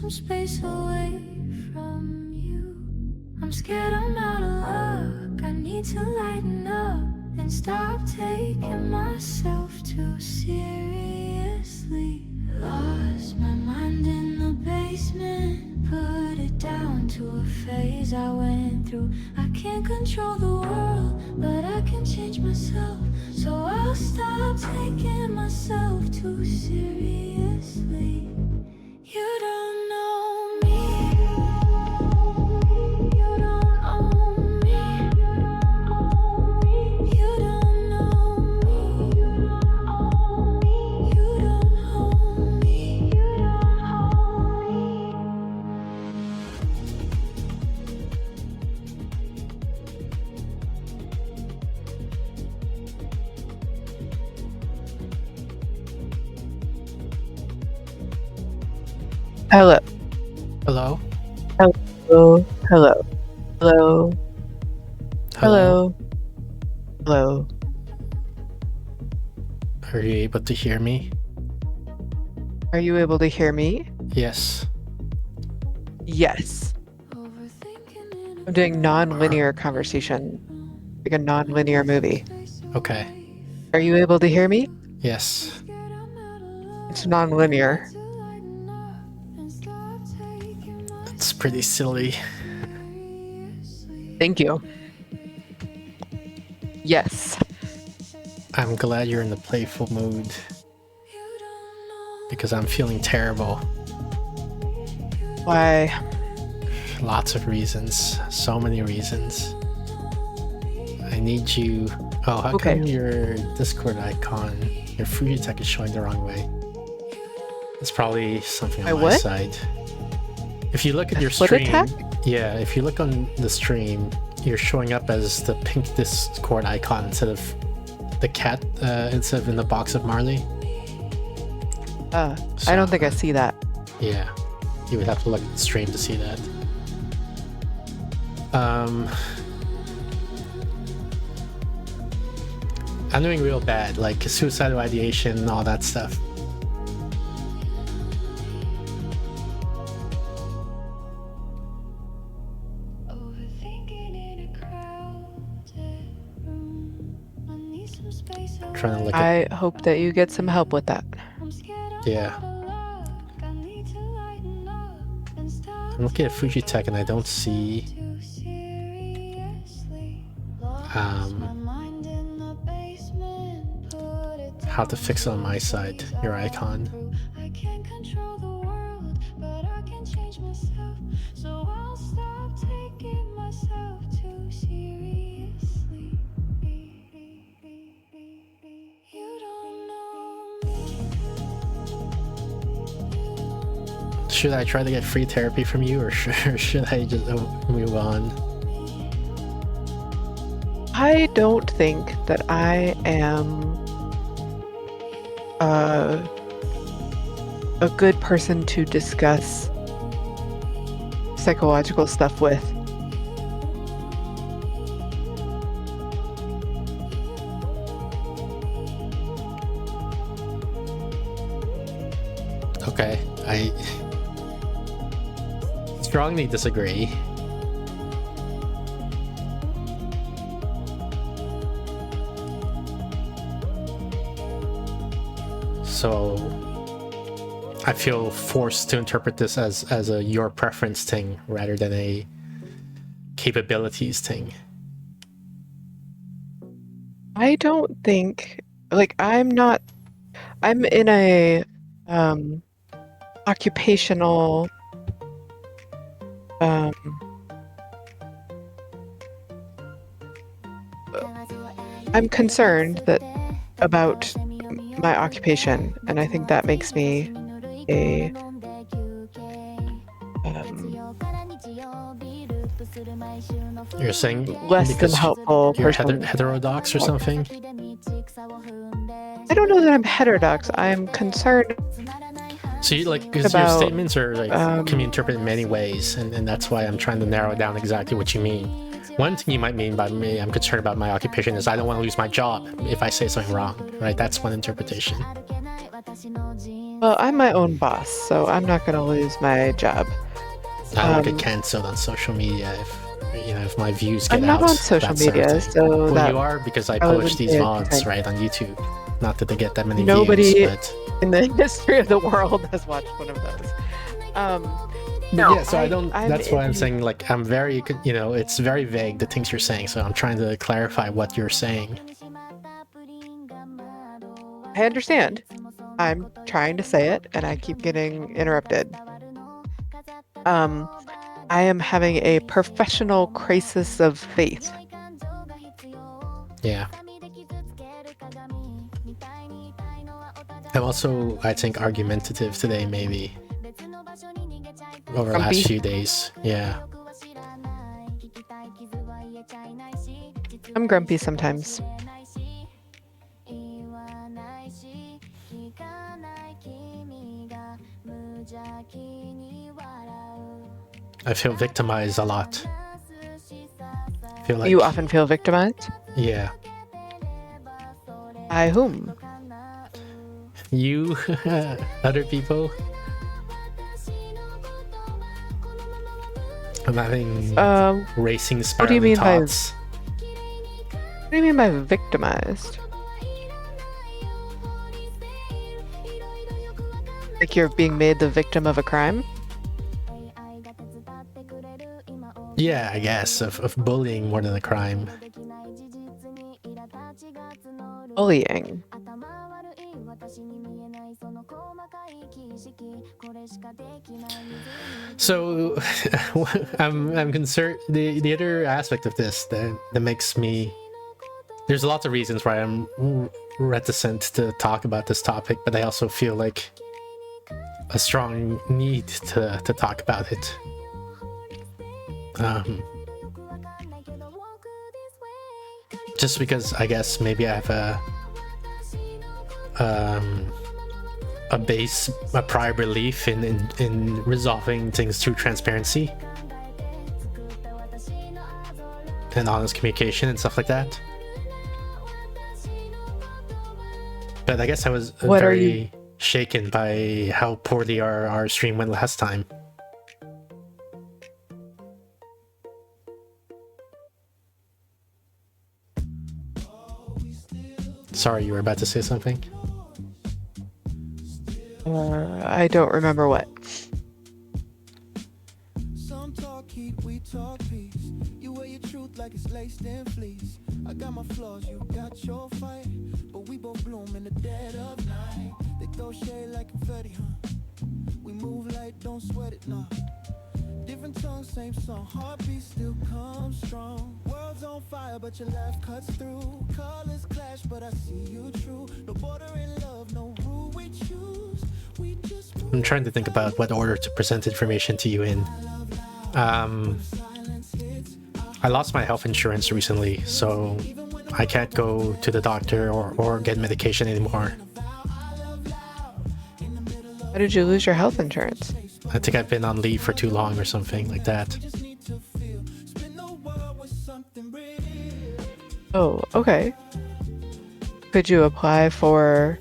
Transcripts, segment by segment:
some space away from you. I'm scared I'm out of luck. I need to lighten up and stop taking myself too seriously. Lost my mind in the basement, put it down to a phase I went through. I can't control the world, but I can change myself. So I'll stop taking myself too seriously. You don't know me. You don't own me. You don't know me. You don't own me. You don't own me. You don't Hello. Hello? Hello. Hello. Hello. Hello. Hello. Are you able to hear me? Are you able to hear me? Yes. Yes. I'm doing non-linear conversation, like a non-linear movie. Okay. Are you able to hear me? Yes. It's non-linear. It's pretty silly. Thank you. Yes. I'm glad you're in the playful mood. Because I'm feeling terrible. Why? Lots of reasons. So many reasons. I need you... Oh, how Okay. come your Discord icon, your Fuji tech is showing the wrong way? It's probably something on My my what? side. If you look at A your foot stream... attack? Yeah, if you look on the stream, you're showing up as the pink Discord icon instead of the cat, instead of in the box of Marley. I So, don't think I see that. Yeah, you would have to look at the stream to see that. I'm doing real bad, like suicidal ideation and all that stuff. Trying to look at... I hope that you get some help with that. Yeah. I'm looking at Fujitech and I don't see how to fix it on my side, your icon. Should I try to get free therapy from you, or should I just move on? I don't think that I am a good person to discuss psychological stuff with. Okay, I strongly disagree. So I feel forced to interpret this as a your preference thing rather than a capabilities thing. I don't think, like, I'm in a occupational I'm concerned about my occupation, and I think that makes me a You're saying less than because helpful you're person. heterodox or something? I don't know that I'm heterodox. I'm concerned. So you, like, because your About, statements are like can be interpreted in many ways, and that's why I'm trying to narrow down exactly what you mean. One thing you might mean by me, I'm concerned about my occupation, is I don't want to lose my job if I say something wrong, right? That's one interpretation. Well, I'm my own boss, so I'm not going to lose my job. I would get cancelled on social media if my views get I'm not out. on social that sort of media, thing. so Well, that you are, because I probably publish wouldn't these be a VODs concern. right on YouTube. Not that they get that many Nobody views, but in the history of the world has watched one of those. yeah. So I don't. I'm That's why I'm in- saying, like, I'm very, it's very vague, the things you're saying. So I'm trying to clarify what you're saying. I understand. I'm trying to say it, and I keep getting interrupted. I am having a professional crisis of faith. Yeah. I'm also, I think, argumentative today, maybe. Over the Grumpy? last few days. Yeah. I'm grumpy sometimes. I feel victimized a lot. I feel like, You often feel victimized? yeah. By whom? You, other people. I'm having racing, what do you spiraling mean by- thoughts. What do you mean by victimized? Like you're being made the victim of a crime? Yeah, I guess, of bullying more than a crime. Bullying. So I'm concerned. The other aspect of this that makes me, there's lots of reasons why I'm reticent to talk about this topic, but I also feel like a strong need to talk about it. Just because I guess maybe I have a prior belief in resolving things through transparency and honest communication and stuff like that. But I guess I was very shaken by how poorly our stream went last time. Sorry, you were about to say something? I don't remember what. Some talk heat, we talk peace. You wear your truth like it's laced in fleece. I got my flaws, you got your fight. But we both bloom in the dead of night. They throw shade like confetti, huh? We move light, don't sweat it, nah. Different tongues, same song. Heartbeat still comes strong. World's on fire, but your life cuts through. Colors clash, but I see you true. No border in love, no rule we choose. We just I'm trying to think about what order to present information to you in. I lost my health insurance recently, so I can't go to the doctor or get medication anymore. How did you lose your health insurance? I think I've been on leave for too long or something like that. Oh, okay. Could you apply for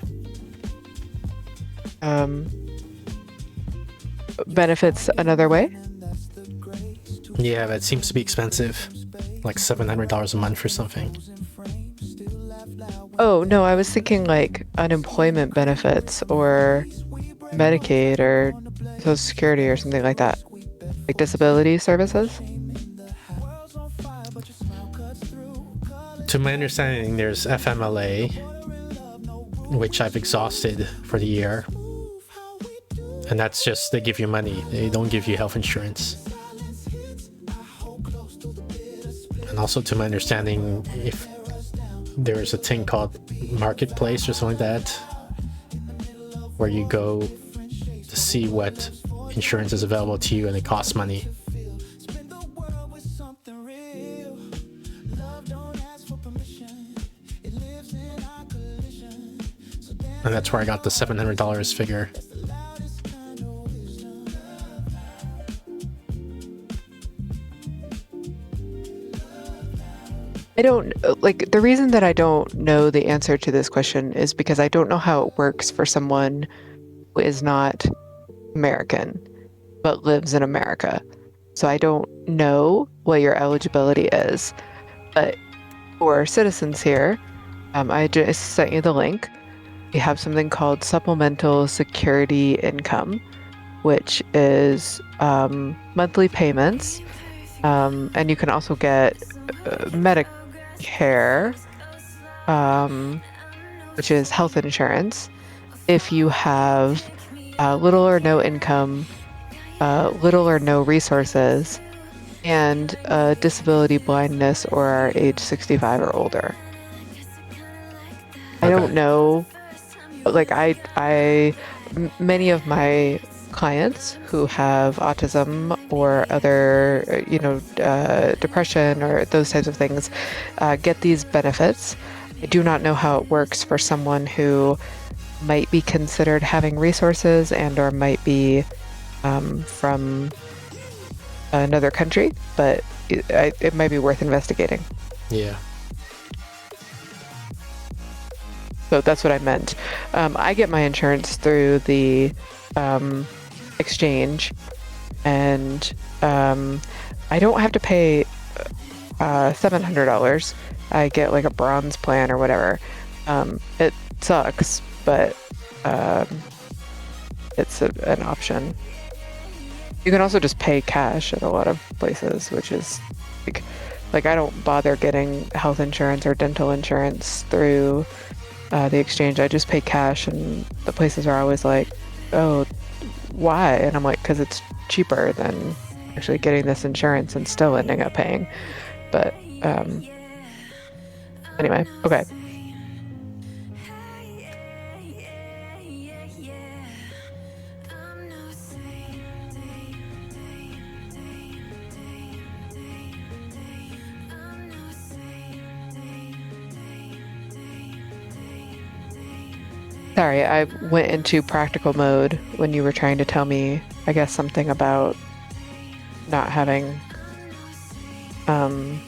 benefits another way? Yeah, but it seems to be expensive. Like $700 a month or something. Oh, no, I was thinking like unemployment benefits or Medicaid or Social Security or something like that. Like disability services? To my understanding, there's FMLA, which I've exhausted for the year. And that's just, they give you money. They don't give you health insurance. And also, to my understanding, if there's a thing called Marketplace or something like that, where you go to see what insurance is available to you and it costs money. And that's where I got the $700 figure. I don't like the reason that I don't know the answer to this question is because I don't know how it works for someone is not American but lives in America. So I don't know what your eligibility is, but for citizens here, I just sent you the link. We have something called supplemental security income, which is monthly payments, and you can also get Medicare, which is health insurance, if you have little or no income, little or no resources, and disability, blindness, or are age 65 or older. I don't know, like many of my clients who have autism or other, depression or those types of things get these benefits. I do not know how it works for someone who might be considered having resources and or might be from another country, but it might be worth investigating. Yeah. So that's what I meant. I get my insurance through the exchange, and I don't have to pay $700. I get like a bronze plan or whatever. It sucks, but it's an option. You can also just pay cash at a lot of places, which is like I don't bother getting health insurance or dental insurance through the exchange. I just pay cash, and the places are always like, "Oh, why?" And I'm like, "Because it's cheaper than actually getting this insurance and still ending up paying." But anyway, okay. Sorry, I went into practical mode when you were trying to tell me, I guess, something about not having health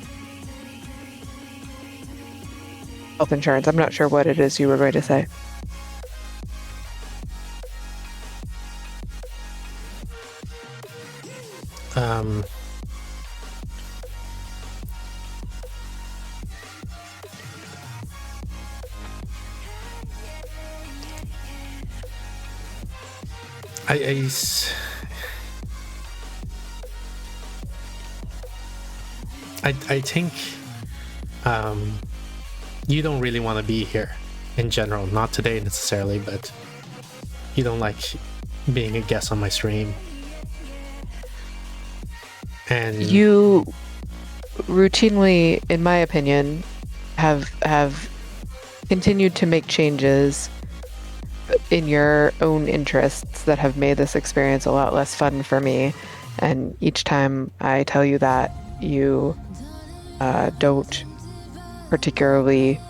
insurance. I'm not sure what it is you were going to say. I think you don't really want to be here in general. Not today necessarily, but you don't like being a guest on my stream. And you routinely, in my opinion, have continued to make changes in your own interests that have made this experience a lot less fun for me. And each time I tell you that, you don't particularly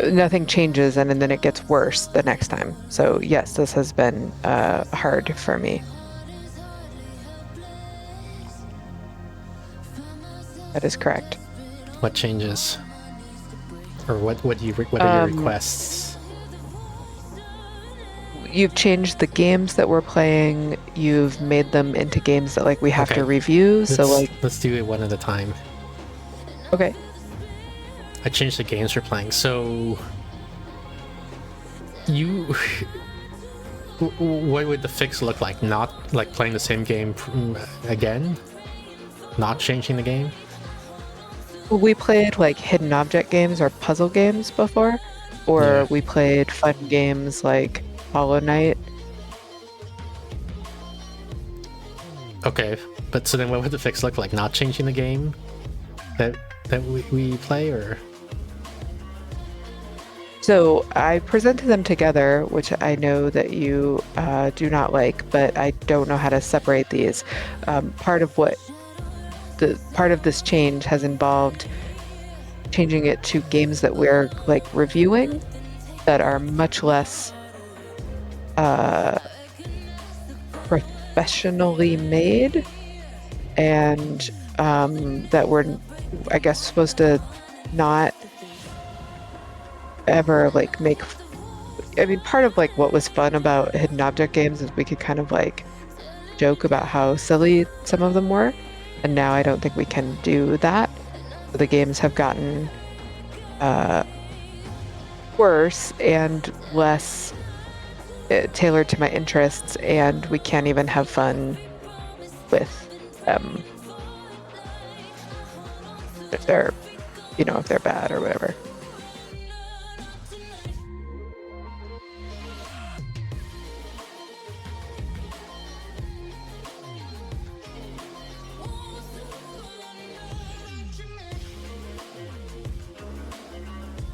nothing changes, and then it gets worse the next time. So yes, this has been hard for me. That is correct. What changes? Or what are your requests? You've changed the games that we're playing. You've made them into games that we have to review. Let's do it one at a time. Okay. I changed the games we're playing. So what would the fix look like? Not like playing the same game again? Not changing the game? We played hidden object games or puzzle games before, or we played fun games like Hollow Knight. Okay, but so then what would the fix look like? Not changing the game that we play, or? So I presented them together, which I know that you do not like, but I don't know how to separate these. Part of this change has involved changing it to games that we're reviewing that are much less professionally made, and that we're, I guess, supposed to not ever make I mean, part of like what was fun about hidden object games is we could kind of like joke about how silly some of them were, and now I don't think we can do that. The games have gotten worse and less tailored to my interests, and we can't even have fun with them if they're, if they're bad or whatever.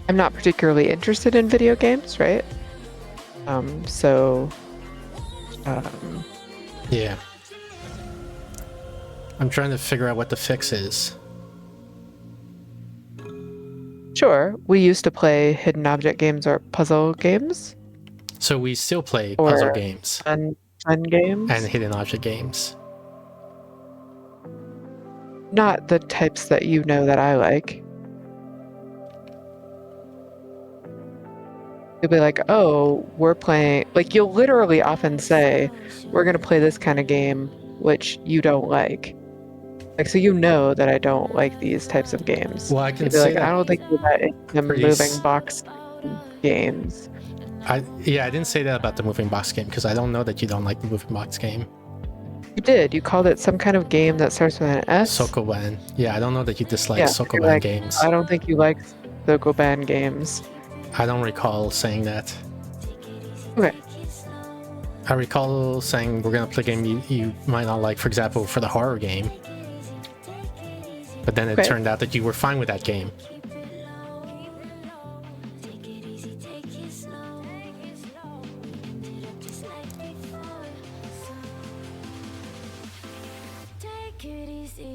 I'm not particularly interested in video games, right? So, Yeah. I'm trying to figure out what the fix is. sure, we used to play hidden object games or puzzle games So we still play puzzle or games fun games. and hidden object games. Not the types that you know that I like. You'll be like, oh, we're playing, like, you'll literally often say, we're going to play this kind of game, which you don't like. Like, so you know that I don't like these types of games. Well, I can You'd be say like, that I don't think you're that into pretty moving box games. I didn't say that about the moving box game because I don't know that you don't like the moving box game. You did. You called it some kind of game that starts with an S. Sokoban. Yeah, I don't know that you dislike Yeah, Sokoban you're like, games. I don't think you like Sokoban games. I don't recall saying that. Okay. I recall saying we're gonna play a game you might not like, for example, for the horror game. But then it Okay. turned out that you were fine with that game.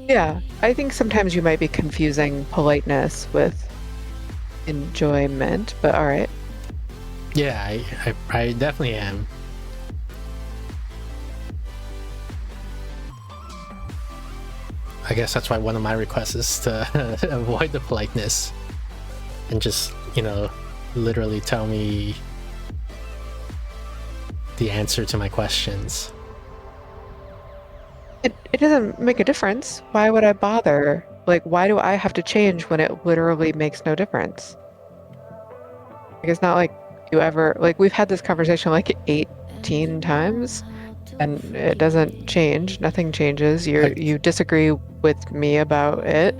Yeah, I think sometimes you might be confusing politeness with enjoyment, but all right. Yeah, I definitely am. I guess that's why one of my requests is to avoid the politeness and just, literally tell me the answer to my questions. It doesn't make a difference. Why would I bother? Like, why do I have to change when it literally makes no difference? Like, it's not like you ever, like, we've had this conversation like 18 times and it doesn't change. Nothing changes. You disagree with me about it,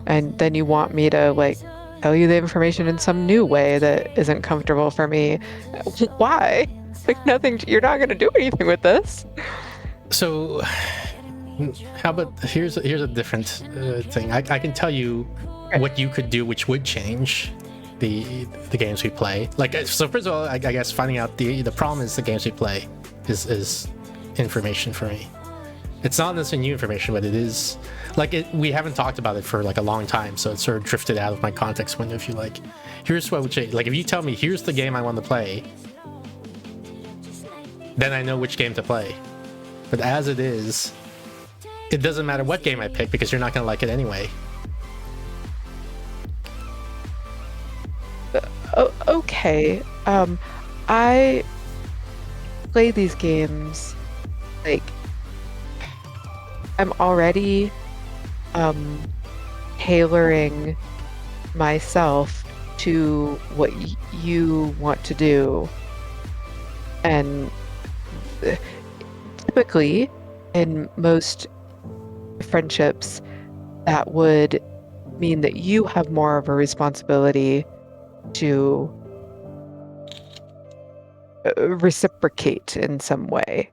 and then you want me to, like, tell you the information in some new way that isn't comfortable for me. Why? Like, nothing, you're not going to do anything with this. So, how about here's a different thing. I can tell you what you could do, which would change the games we play. Like, so first of all, I guess finding out the problem is the games we play is information for me. It's not necessarily new information, but it is like we haven't talked about it for like a long time, so it sort of drifted out of my context window. If you like, here's what would change. Like, if you tell me here's the game I want to play, then I know which game to play. But as it is, it doesn't matter what game I pick because you're not going to like it anyway. Okay. I play these games, like, I'm already tailoring myself to what you want to do. And typically, in most friendships, that would mean that you have more of a responsibility to reciprocate in some way.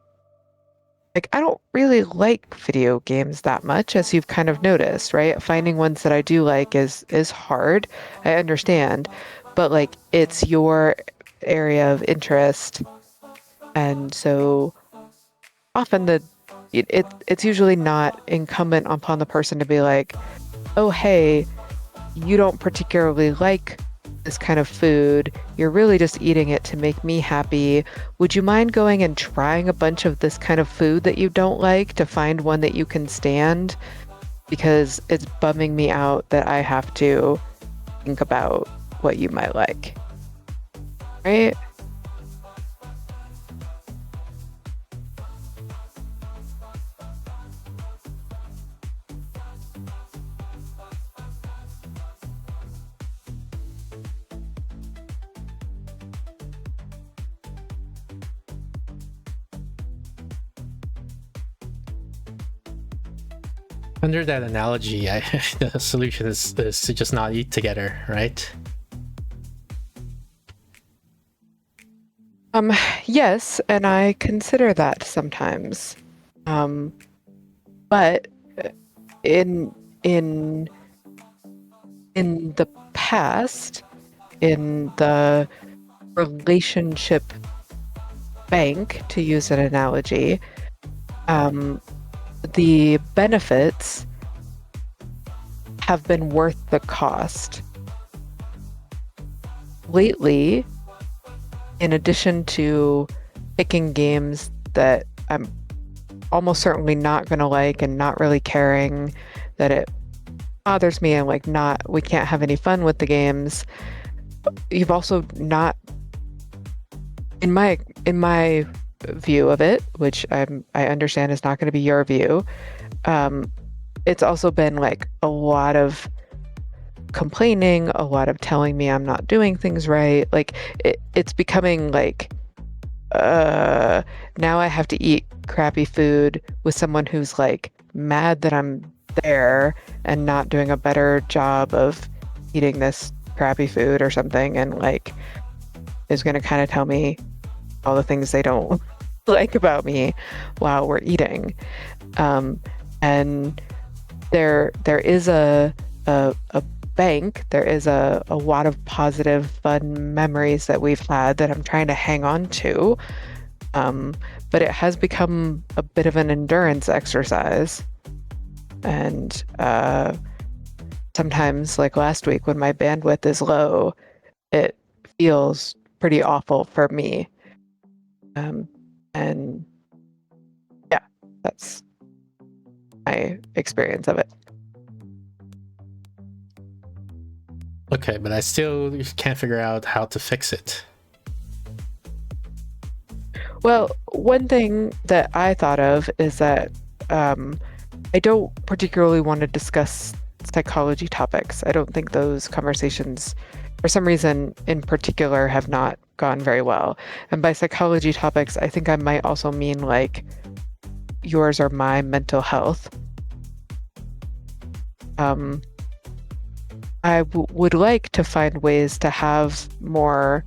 Like, I don't really like video games that much, as you've kind of noticed, right? Finding ones that I do like is hard. I understand, but like, it's your area of interest, and so often it's usually not incumbent upon the person to be like, oh, hey, you don't particularly like this kind of food. You're really just eating it to make me happy. Would you mind going and trying a bunch of this kind of food that you don't like to find one that you can stand? Because it's bumming me out that I have to think about what you might like. Right? Under that analogy, the solution is to just not eat together, right? Yes, and I consider that sometimes. But in in in the past, in the relationship bank, to use an analogy, the benefits have been worth the cost. Lately, in addition to picking games that I'm almost certainly not going to like and not really caring that it bothers me and like not we can't have any fun with the games, you've also not in my view of it, which I understand is not going to be your view, it's also been like a lot of complaining, a lot of telling me I'm not doing things right. Like it's becoming like now I have to eat crappy food with someone who's like mad that I'm there and not doing a better job of eating this crappy food or something, and like is going to kind of tell me all the things they don't like about me while we're eating. And there is a bank, there is a lot of positive, fun memories that we've had that I'm trying to hang on to. But it has become a bit of an endurance exercise. And sometimes, like last week, when my bandwidth is low, it feels pretty awful for me. And yeah, that's my experience of it. Okay, but I still can't figure out how to fix it. Well, one thing that I thought of is that I don't particularly want to discuss psychology topics. I don't think those conversations, for some reason in particular, have not gone very well. And by psychology topics, I think I might also mean like yours or my mental health. I would like to find ways to have more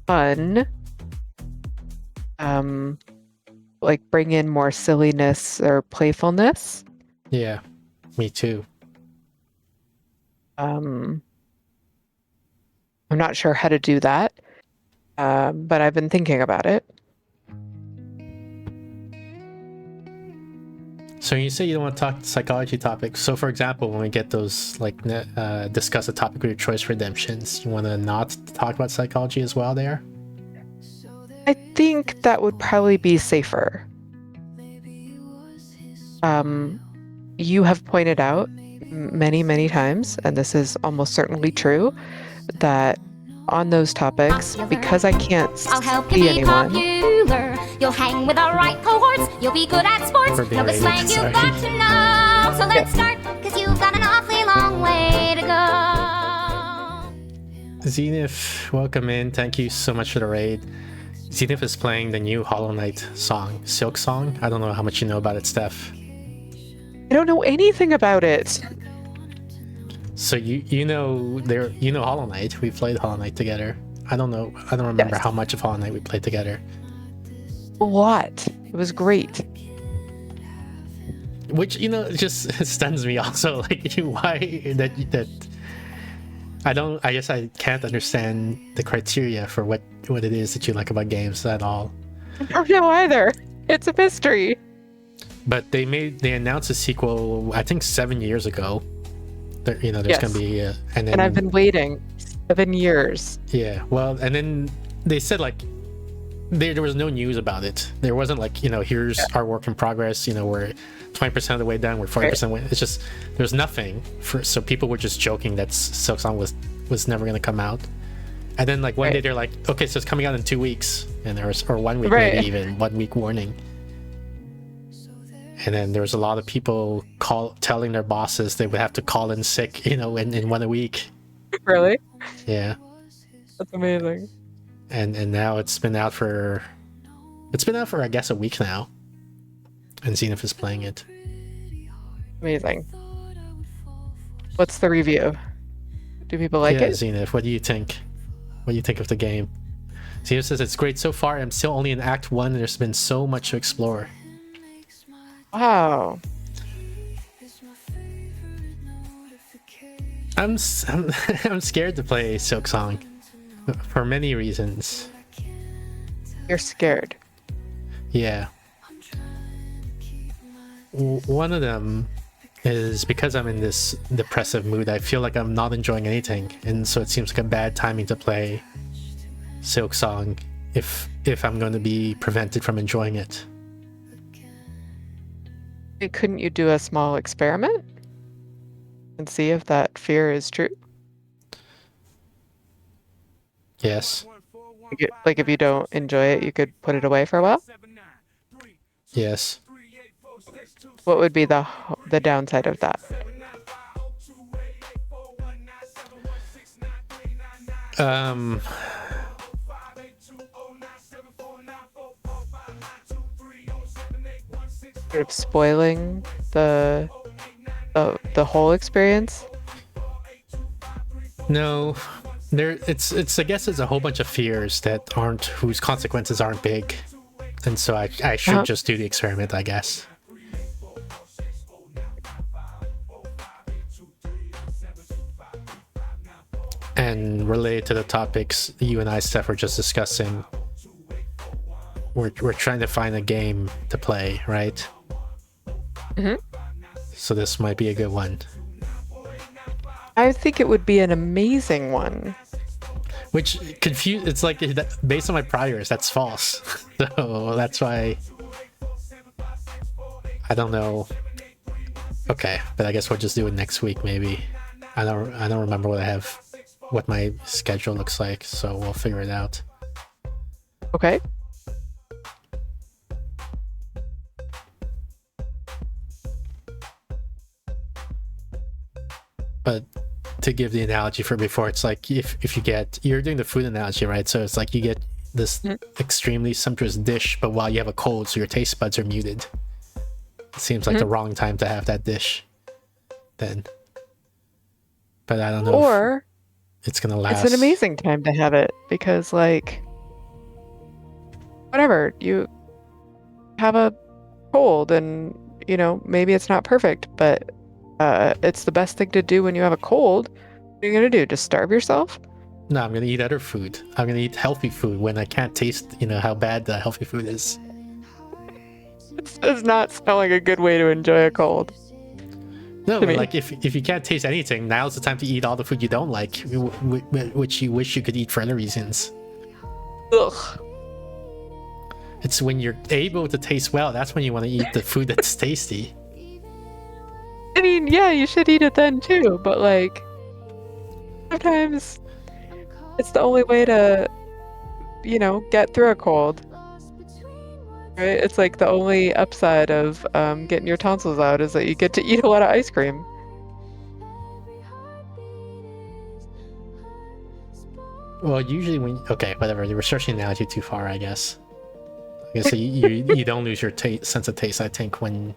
fun, like bring in more silliness or playfulness. Yeah, me too. I'm not sure how to do that, but I've been thinking about it. So you say you don't want to talk psychology topics. So for example, when we get those like discuss a topic of your choice redemptions, you want to not talk about psychology as well there? I think that would probably be safer. You have pointed out many, many times, and this is almost certainly true, that on those topics, because I can't I'll help see you be anyone. popular. You'll hang with the right cohorts. You'll be good at sports. For being Know the late, slang sorry. you've got to know. So let's start, because you've got an awfully long way to go. Zenith, welcome in. Thank you so much for the raid. Zenith is playing the new Hollow Knight song, Silk Song. I don't know how much you know about it, Steph. I don't know anything about it. So you know Hollow Knight. We played Hollow Knight together. I don't remember Yes. how much of Hollow Knight we played together. A lot. It was great. Which it just stuns me also. Like why that I guess I can't understand the criteria for what it is that you like about games at all. I don't know either. It's a mystery. But they announced a sequel I think 7 years ago. There's Yes. gonna be And I've been waiting 7 years. yeah, well, and then they said like there was no news about it. There wasn't like here's our work in progress. We're 20% of the way done. We're 40% way. It's just there's nothing so people were just joking that Silk Song was never gonna come out. And then like one day they're like, okay, so it's coming out in 2 weeks, and there was or 1 week maybe even 1 week warning. And then there was a lot of people telling their bosses they would have to call in sick, in 1 week. Really? Yeah. That's amazing. And now it's been out for I guess a week now, and Zenith is playing it. Amazing. What's the review? Do people like Yeah, it? Zenith, what do you think? What do you think of the game? Zenith says it's great so far. I'm still only in Act 1 and there's been so much to explore. Wow. I'm I'm scared to play Silksong for many reasons. You're scared. Yeah. One of them is because I'm in this depressive mood. I feel like I'm not enjoying anything, and so it seems like a bad timing to play Silksong if I'm going to be prevented from enjoying it. Couldn't you do a small experiment and see if that fear is true? Yes. Like if you don't enjoy it, you could put it away for a while. Yes. What would be the downside of that? Sort of spoiling the whole experience. No. It's I guess it's a whole bunch of fears that aren't whose consequences aren't big. And so I should just do the experiment, I guess. And related to the topics you and I, Steph, were just discussing, we're trying to find a game to play, right? Mm-hmm. So this might be a good one. I think it would be an amazing one. Which it's like based on my priors, that's false. So that's why I don't know. Okay, but I guess we'll just do it next week, maybe. I don't remember what my schedule looks like, so we'll figure it out. Okay. But to give the analogy for before, it's like if you're doing the food analogy, right? So it's like you get this extremely sumptuous dish, but while you have a cold, so your taste buds are muted. It seems like the wrong time to have that dish then. But I don't know Or if it's gonna last. it's an amazing time to have it because, like, whatever, you have a cold and, maybe it's not perfect, but it's the best thing to do when you have a cold. What are you going to do? Just starve yourself? No, I'm gonna eat other food. I'm gonna eat healthy food when I can't taste, how bad the healthy food is. This does not sound like a good way to enjoy a cold. No, but like if you can't taste anything, now's the time to eat all the food you don't like, which you wish you could eat for other reasons. Ugh. It's when you're able to taste well, that's when you want to eat the food that's tasty. I mean, yeah, you should eat it then too, but like sometimes it's the only way to, get through a cold. Right? It's like the only upside of getting your tonsils out is that you get to eat a lot of ice cream. Well, usually okay, whatever. We're stretching the analogy too far, I guess. So you don't lose your sense of taste, I think, when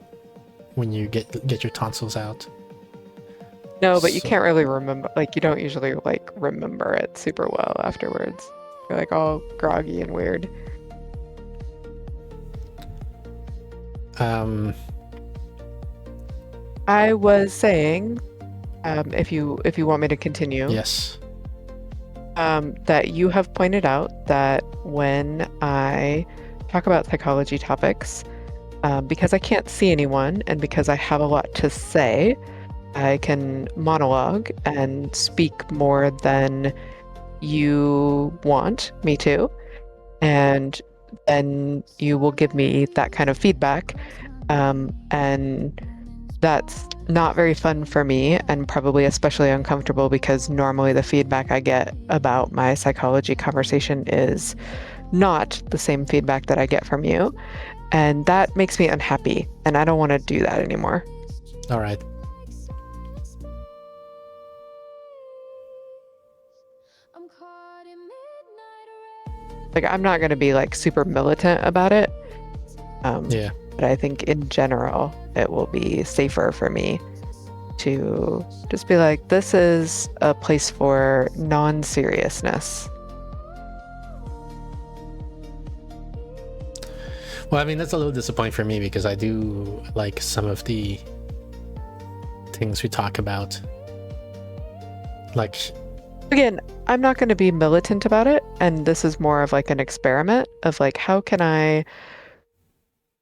you get your tonsils out. No, but you can't really remember. Like, you don't usually remember it super well afterwards. You're like all groggy and weird. I was saying, if you want me to continue. Yes. That you have pointed out that when I talk about psychology topics, because I can't see anyone and because I have a lot to say, I can monologue and speak more than you want me to. And then you will give me that kind of feedback. And that's not very fun for me and probably especially uncomfortable because normally the feedback I get about my psychology conversation is not the same feedback that I get from you. And that makes me unhappy and I don't want to do that anymore. All right. Like, I'm not going to be like super militant about it. Yeah. But I think in general, it will be safer for me to just be like, this is a place for non-seriousness. Well, I mean, that's a little disappointing for me because I do like some of the things we talk about. Like, again, I'm not going to be militant about it, and this is more of like an experiment of like, how can I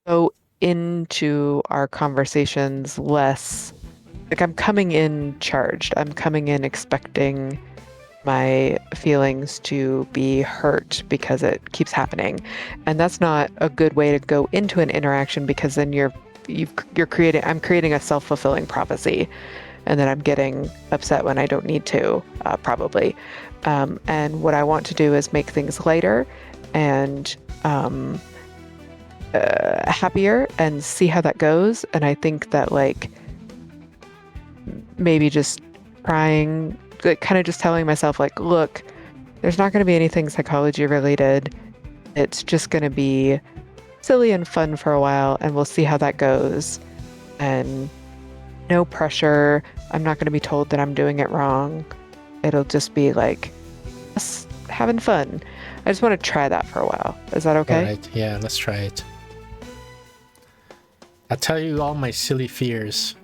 go into our conversations less like I'm coming in charged. I'm coming in expecting my feelings to be hurt because it keeps happening. And that's not a good way to go into an interaction, because then I'm creating a self-fulfilling prophecy, and then I'm getting upset when I don't need to, probably. And what I want to do is make things lighter and happier and see how that goes. And I think that like maybe just trying, like, kind of just telling myself like, look, there's not going to be anything psychology related. It's just going to be silly and fun for a while, and we'll see how that goes. And no pressure. I'm not going to be told that I'm doing it wrong. It'll just be like us having fun. I just want to try that for a while. Is that okay? all right, yeah, let's try it. I'll tell you all my silly fears.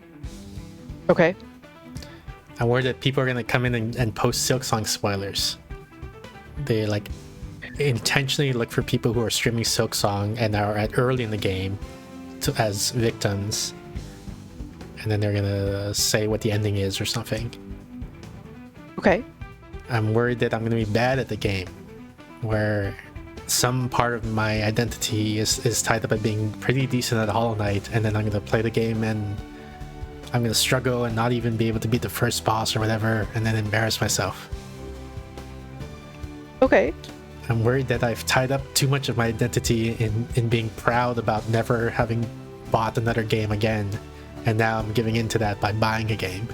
Okay. I'm worried that people are going to come in and post Silksong spoilers. They like intentionally look for people who are streaming Silksong and are at early in the game as victims, and then they're going to say what the ending is or something. Okay. I'm worried that I'm going to be bad at the game, where some part of my identity is tied up at being pretty decent at Hollow Knight, and then I'm going to play the game and I'm going to struggle and not even be able to beat the first boss or whatever, and then embarrass myself. Okay. I'm worried that I've tied up too much of my identity in being proud about never having bought another game again, and now I'm giving into that by buying a game.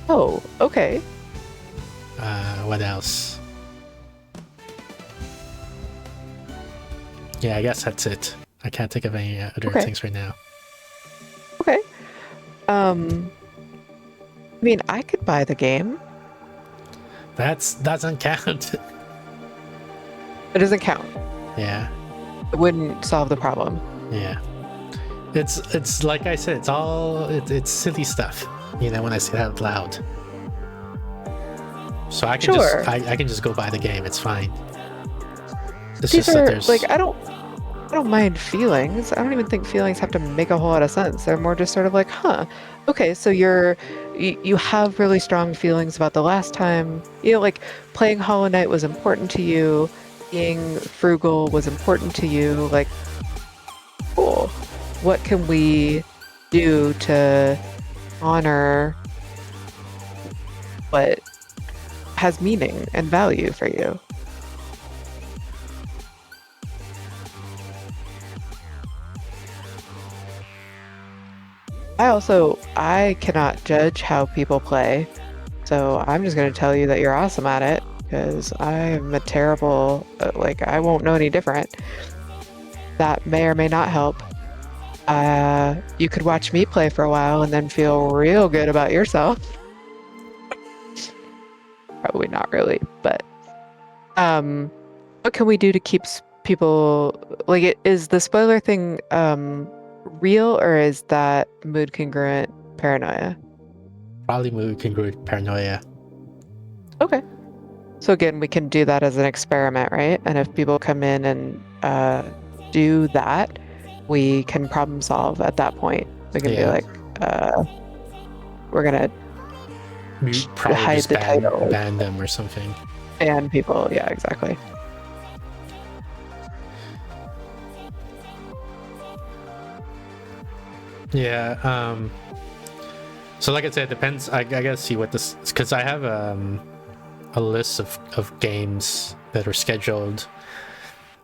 Oh, okay. What else? Yeah, I guess that's it. I can't think of any other things right now. Okay. I mean, I could buy the game. That doesn't count. It doesn't count. Yeah. It wouldn't solve the problem. Yeah. It's like I said, it's silly stuff, you know, when I say it out loud. So I can I can just go buy the game. It's fine. It's These just that are there's like I don't mind feelings. I don't even think feelings have to make a whole lot of sense. They're more just sort of like, huh, okay, so you have really strong feelings about the last time. You know, like playing Hollow Knight was important to you. Being frugal was important to you. Like, cool. What can we do to honor what has meaning and value for you? I cannot judge how people play, so I'm just going to tell you that you're awesome at it, because I'm a terrible, like, I won't know any different. That may or may not help. You could watch me play for a while and then feel real good about yourself. Probably not really, but what can we do to keep people, like, is the spoiler thing real, or is that mood congruent paranoia? probably mood congruent paranoia. Okay. So again, we can do that as an experiment, right? And if people come in and do that, we can problem solve at that point. We can be like, we're gonna Probably hide just the title. ban them or something. Ban people. Yeah, exactly. Yeah. So like I said, it depends. I gotta see what this, because I have a list of games that are scheduled.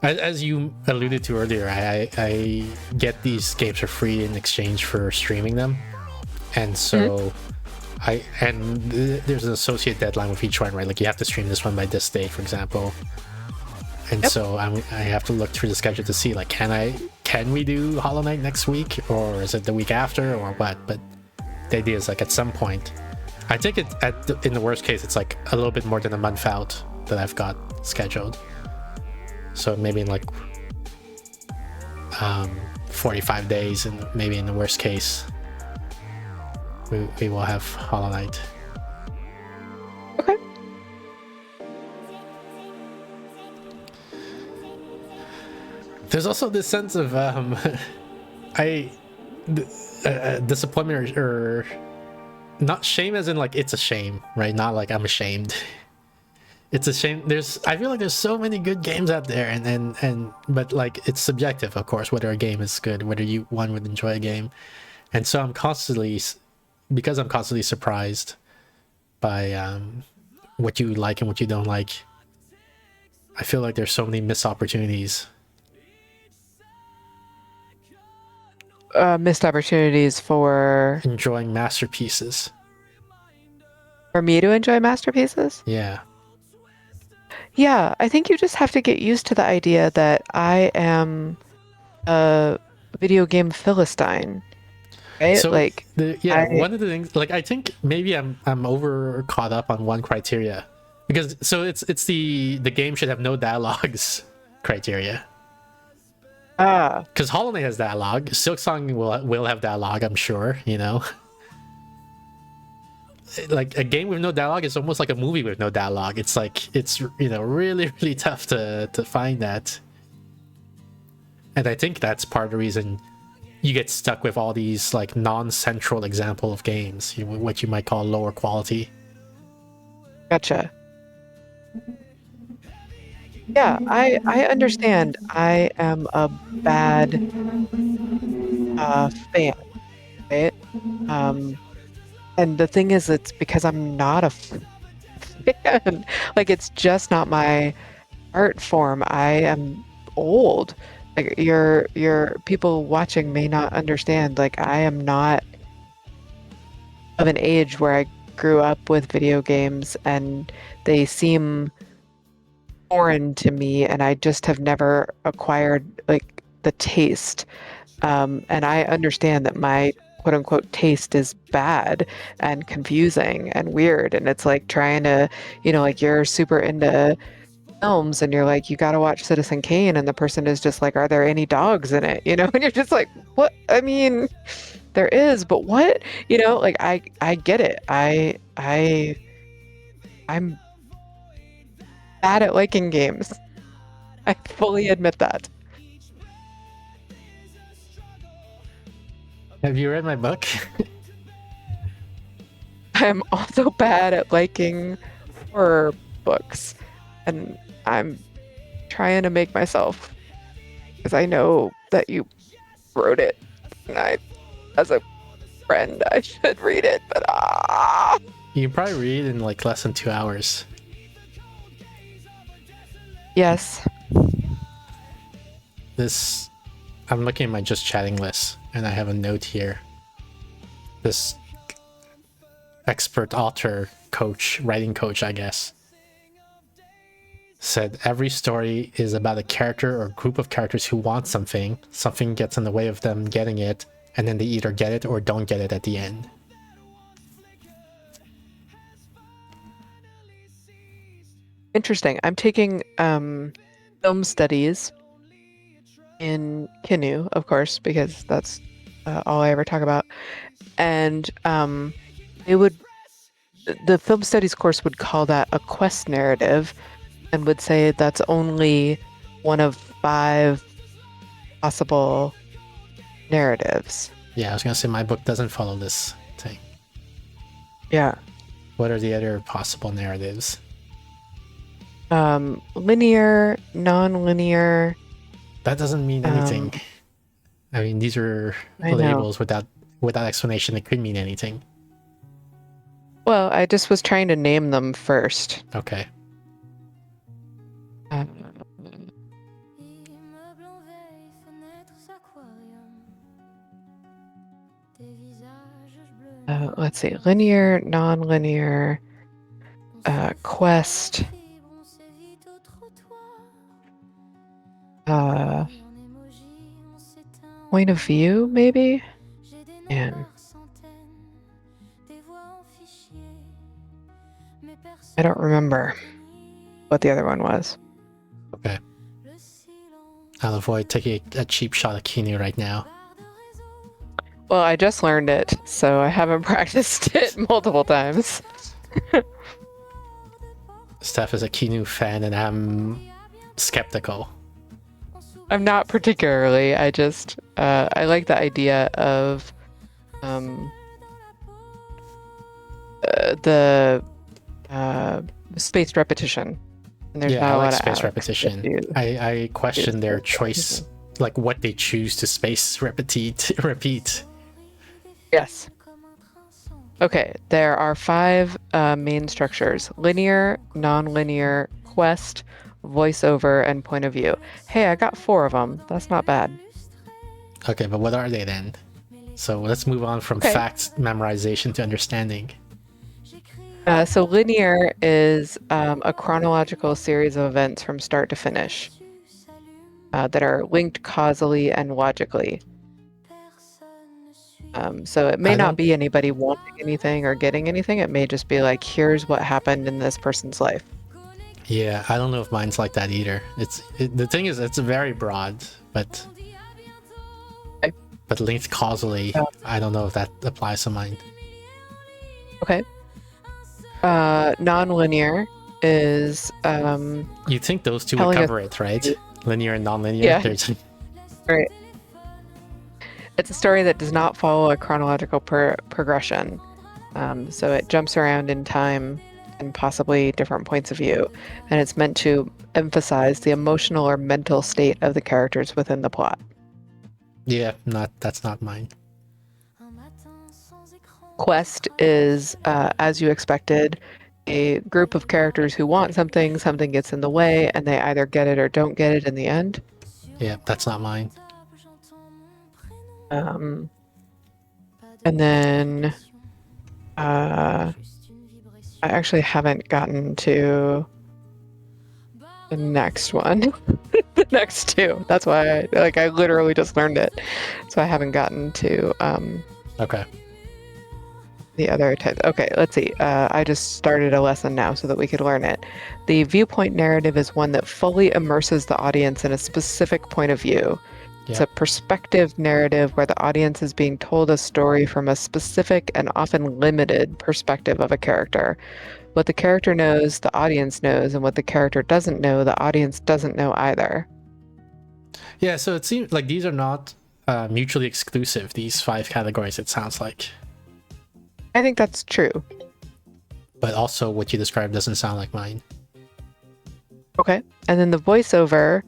As you alluded to earlier, I get these games for free in exchange for streaming them, and so there's an associate deadline with each one, right? Like you have to stream this one by this date, for example. And Yep. so I have to look through the schedule to see like can we do Hollow Knight next week, or is it the week after, or what? But the idea is like at some point, I think in the worst case it's like a little bit more than a month out that I've got scheduled. So maybe in like 45 days, and maybe in the worst case we will have Hollow Knight. Okay. There's also this sense of disappointment, or not shame as in like it's a shame, right? Not like I'm ashamed. It's a shame. I feel like there's so many good games out there, and but like it's subjective, of course, whether a game is good, whether one would enjoy a game. And so I'm constantly surprised by what you like and what you don't like. I feel like there's so many missed opportunities. Missed opportunities for Enjoying masterpieces. me to enjoy masterpieces. Yeah. Yeah, I think you just have to get used to the idea that I am a video game philistine, right? So like, one of the things, like I think maybe I'm over caught up on one criteria, because so it's the game should have no dialogues criteria. Because Hollow Knight has dialogue. Silksong will have dialogue, I'm sure. You know, like a game with no dialogue is almost like a movie with no dialogue. It's like it's really really tough to find that. And I think that's part of the reason you get stuck with all these like non-central example of games, what you might call lower quality. Gotcha. Yeah, I understand. I am a bad fan, right? And the thing is, it's because I'm not a fan. Like, it's just not my art form. I am old. Like, your people watching may not understand. Like, I am not of an age where I grew up with video games, and they seem foreign to me, and I just have never acquired like the taste. And I understand that my quote unquote taste is bad and confusing and weird. And it's like trying to, like you're super into films and you're like, you got to watch Citizen Kane. And the person is just like, are there any dogs in it? And you're just like, what? I mean, there is, but what? Like I get it. I'm bad at liking games. I fully admit that. Have you read my book? I'm also bad at liking horror books, and I'm trying to make myself, because I know that you wrote it, and as a friend, I should read it, but You can probably read in like less than 2 hours. Yes. I'm looking at my just chatting list, and I have a note here. This expert author coach, writing coach, I guess, said every story is about a character or group of characters who want something. Something gets in the way of them getting it, and then they either get it or don't get it at the end. Interesting. I'm taking film studies in Kinu, of course, because that's all I ever talk about. And the film studies course would call that a quest narrative, and would say that's only one of 5 possible narratives. Yeah, I was gonna say my book doesn't follow this thing. Yeah. What are the other possible narratives? Linear, non-linear. That doesn't mean anything. I mean, these are I know. labels without explanation. It could mean anything. Well, I just was trying to name them first. Okay. Let's see. Linear, non-linear, quest. point of view, maybe? Man, I don't remember what the other one was. Okay. I'll avoid taking a cheap shot at Kinu right now. Well, I just learned it, so I haven't practiced it multiple times. Steph is a Kinu fan, and I'm skeptical. I'm not particularly. I just I like the idea of the spaced repetition. And there's Yeah, not I a like lot of space Alex repetition. that do. I question their space choice, repetition. like what they choose to space repeat. Yes. Okay, there are 5 main structures: linear, non-linear, quest, voiceover, and point of view. Hey, I got 4 of them. That's not bad. Okay, but what are they then? So let's move on from Okay. facts memorization to understanding. So linear is a chronological series of events from start to finish that are linked causally and logically. So it may I not don't- be anybody wanting anything or getting anything. It may just be like, here's what happened in this person's life. Yeah, I don't know if mine's like that either. The thing is, it's very broad, but Okay. linked causally, I don't know if that applies to mine. Okay. Non-linear is You think those two would telling us- cover it, right? Linear and non-linear. Yeah. There's- right. It's a story that does not follow a chronological progression. So it jumps around in time and possibly different points of view, and it's meant to emphasize the emotional or mental state of the characters within the plot. Yeah, that's not mine. Quest is, as you expected, a group of characters who want something, something gets in the way, and they either get it or don't get it in the end. Yeah, that's not mine. And then I actually haven't gotten to the next one. The next 2. That's why I literally just learned it. So I haven't gotten to Okay. the other type. Okay, let's see. I just started a lesson now so that we could learn it. The viewpoint narrative is one that fully immerses the audience in a specific point of view. It's Yeah. a perspective narrative where the audience is being told a story from a specific and often limited perspective of a character. What the character knows, the audience knows, and what the character doesn't know, the audience doesn't know either. Yeah, so it seems like these are not mutually exclusive, these 5 categories, it sounds like. I think that's true. But also what you described doesn't sound like mine. Okay. And then the voiceover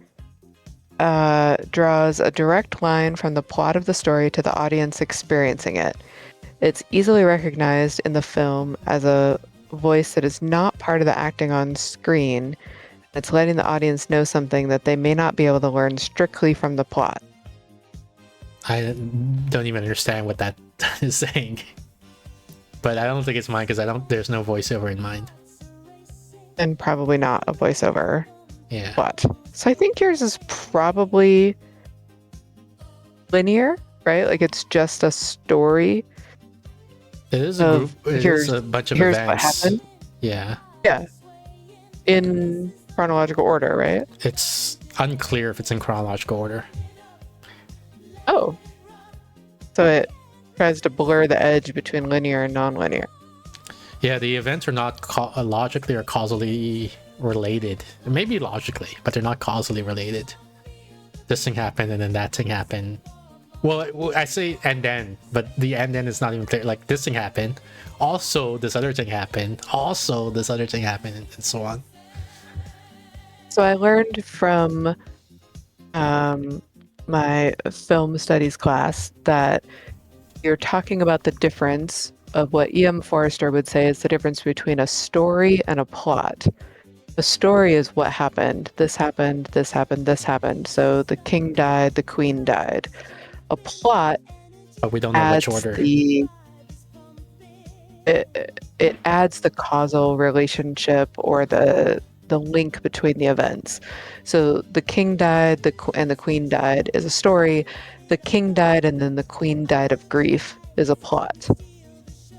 draws a direct line from the plot of the story to the audience experiencing it. It's easily recognized in the film as a voice that is not part of the acting on screen. It's letting the audience know something that they may not be able to learn strictly from the plot. I don't even understand what that is saying. But I don't think it's mine because there's no voiceover in mine. And probably not a voiceover Yeah. plot. So I think yours is probably linear, right? Like it's just a story. It is a of group. It here's- is a bunch of here's what events. happened. Yeah. Yeah. In chronological order, right? It's unclear if it's in chronological order. Oh. So it tries to blur the edge between linear and non-linear. Yeah, the events are not logically or causally related. Maybe logically, but they're not causally related. This thing happened and then that thing happened. Well, I say and then, but the and then is not even clear. Like this thing happened, also this other thing happened, also this other thing happened, and so on. So I learned from my film studies class that you're talking about the difference of what E.M. Forrester would say is the difference between a story and a plot. A story is what happened. This happened, this happened, this happened. So the king died, the queen died. A plot But we don't know adds which order. it adds the causal relationship or the the link between the events. So the king died, and the queen died is a story. The king died, and then the queen died of grief is a plot.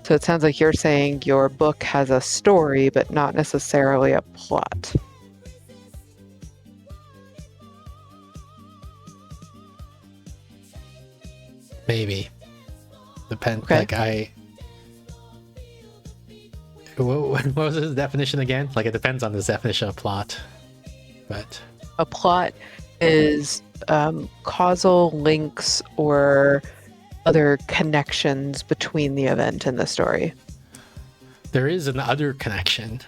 So it sounds like you're saying your book has a story, but not necessarily a plot. Maybe. Depend. Okay. Like what was his definition again? Like it depends on this definition of plot. But A plot is causal links or other connections between the event and the story. there is an other connection,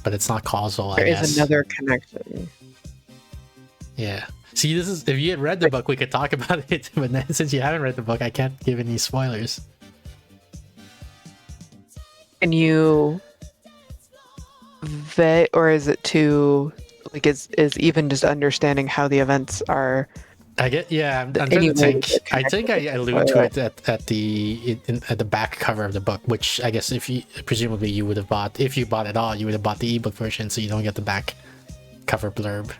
but it's not causal. There I guess. is another connection. Yeah. See, this is if you had read the book, we could talk about it. But then, since you haven't read the book, I can't give any spoilers. Can you or is it too like is even just understanding how the events are? I get, yeah. I'm trying Any to way think. to I connect think it I with allude to spoiler. it at the back cover of the book, which I guess if you presumably you would have bought, if you bought it all, you would have bought the ebook version, so you don't get the back cover blurb.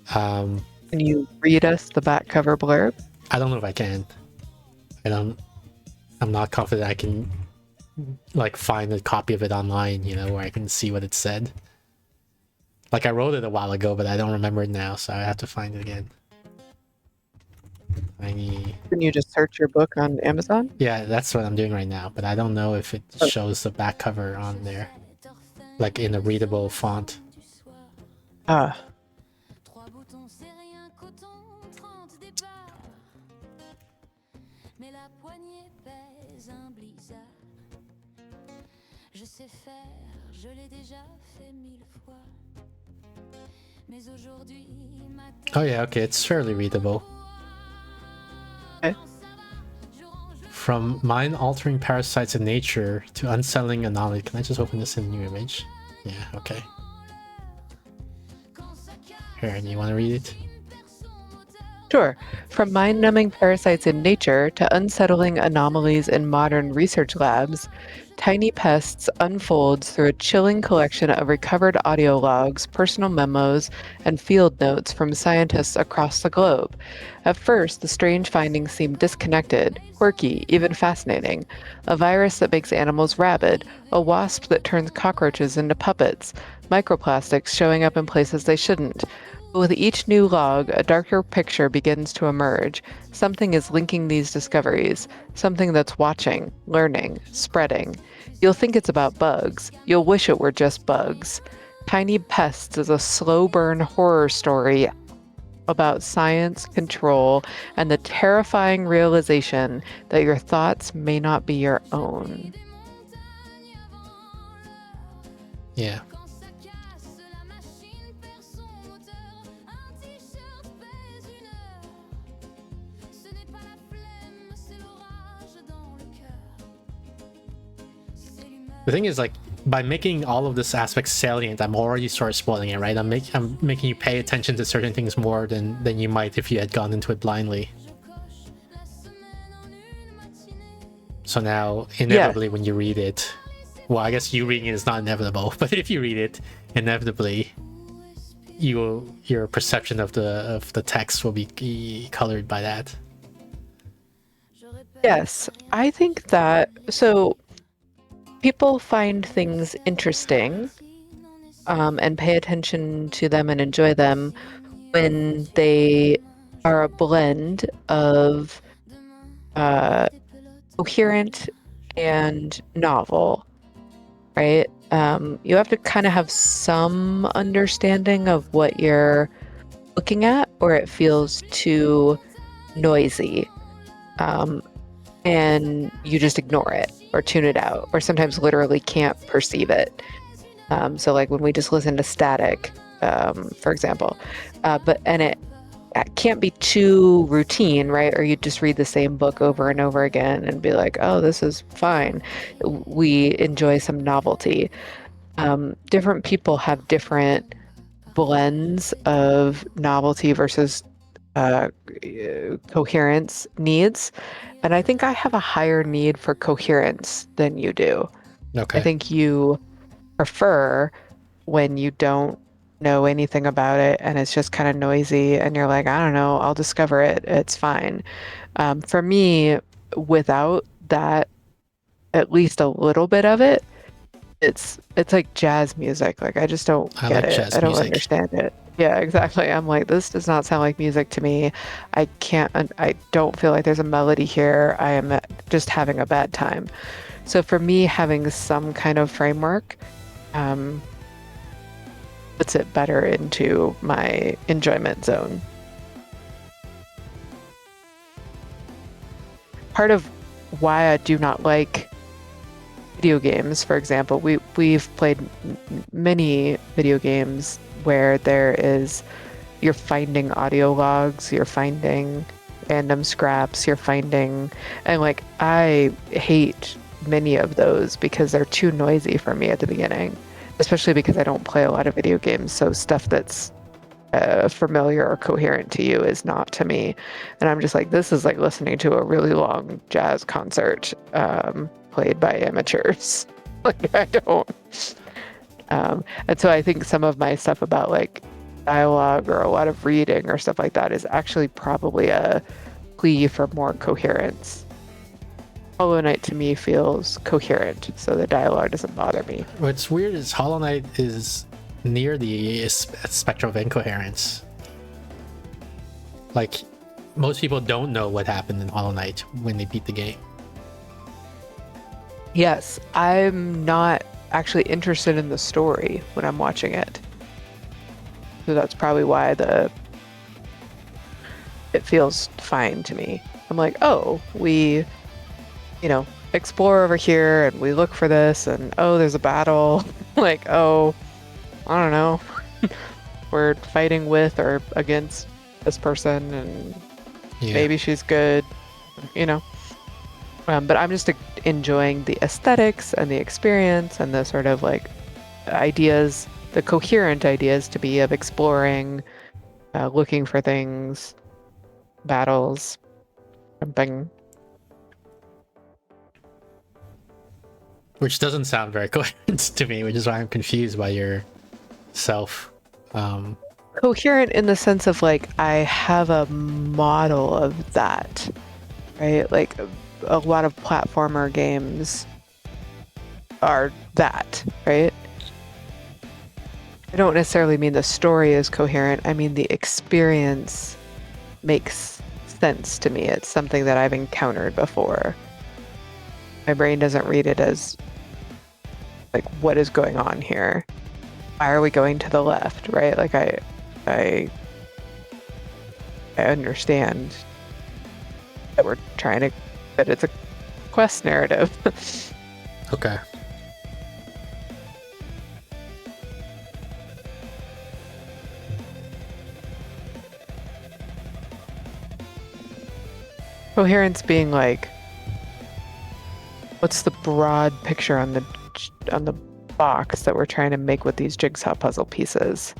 Can you read us the back cover blurb? I don't know if I can. I'm not confident I can like find a copy of it online, you know, where I can see what it said. Like I wrote it a while ago, but I don't remember it now, so I have to find it again. Can you just search your book on Amazon? Yeah, that's what I'm doing right now, but I don't know if it shows the back cover on there, like in a readable font. Ah, Trois boutons, c'est rien coton, 30 départs. Mais la poignée pèse un blizzard. Je sais faire, je l'ai déjà fait 1000 fois. Mais aujourd'hui, ma tête Oh yeah, okay, it's fairly readable. okay. From mind-altering parasites in nature to unsettling anomalies. Can I just open this in a new image? Yeah, okay. Here, do you want to read it? Sure. From mind-numbing parasites in nature to unsettling anomalies in modern research labs, Tiny Pests unfolds through a chilling collection of recovered audio logs, personal memos, and field notes from scientists across the globe. At first, the strange findings seem disconnected, quirky, even fascinating. A virus that makes animals rabid, a wasp that turns cockroaches into puppets, microplastics showing up in places they shouldn't. But with each new log, a darker picture begins to emerge. Something is linking these discoveries, something that's watching, learning, spreading. You'll think it's about bugs. You'll wish it were just bugs. Tiny Pests is a slow burn horror story about science, control, and the terrifying realization that your thoughts may not be your own. Yeah. Quand ça casse, la machine perd son moteur. Un t-shirt pèse 1 heure. Ce n'est pas la flemme, c'est l'orage dans le cœur. C'est l'humeur. The thing is, like, by making all of this aspect salient, I'm already sort of spoiling it, right? I'm making you pay attention to certain things more than you might if you had gone into it blindly. Je coche la semaine en 1 matinée. So now, inevitably, when you read it, well, I guess you reading it is not inevitable, but if you read it, inevitably, your perception of the text will be colored by that. Je répète. Yes, I think that so people find things interesting and pay attention to them and enjoy them when they are a blend of coherent and novel, right? You have to kind of have some understanding of what you're looking at, or it feels too noisy. And you just ignore it or tune it out, or sometimes literally can't perceive it. So like when we just listen to static, for example, and it can't be too routine, right? Or you just read the same book over and over again and be like, oh, this is fine. We enjoy some novelty. Different people have different blends of novelty versus coherence needs. And I think I have a higher need for coherence than you do. Okay. I think you prefer when you don't know anything about it and it's just kind of noisy and you're like, I don't know, I'll discover it. It's fine. For me, without that, at least a little bit of it, it's like jazz music. Like I just don't I get like it. jazz I don't music. understand it. Yeah, exactly. I'm like, this does not sound like music to me. I don't feel like there's a melody here. I am just having a bad time. So for me, having some kind of framework um, puts it better into my enjoyment zone. Part of why I do not like video games, for example, we've played many video games where you're finding audio logs, you're finding random scraps, you're finding, and like I hate many of those because they're too noisy for me at the beginning, especially because I don't play a lot of video games. So stuff that's familiar or coherent to you is not to me. And I'm just like, this is like listening to a really long jazz concert played by amateurs. Like, I don't. And so I think some of my stuff about like dialogue or a lot of reading or stuff like that is actually probably a plea for more coherence. Hollow Knight to me feels coherent, so the dialogue doesn't bother me. What's weird is Hollow Knight is near the spectrum of incoherence. Like, most people don't know what happened in Hollow Knight when they beat the game. Yes, I'm not actually interested in the story when I'm watching it. So that's probably why it feels fine to me. I'm like, oh, we, explore over here and we look for this and oh, there's a battle. Like, oh, I don't know. We're fighting with or against this person and maybe she's good, But I'm just enjoying the aesthetics and the experience and the sort of like ideas, the coherent ideas to be of exploring, looking for things, battles, jumping. Which doesn't sound very coherent to me, which is why I'm confused by your self. Coherent in the sense of like, I have a model of that, right? Like a lot of platformer games are that, right? I don't necessarily mean the story is coherent. I mean the experience makes sense to me. It's something that I've encountered before. My brain doesn't read it as like, what is going on here? Why are we going to the left, right? Like I understand that that it's a quest narrative. Okay. Coherence being like, what's the broad picture on the box that we're trying to make with these jigsaw puzzle pieces?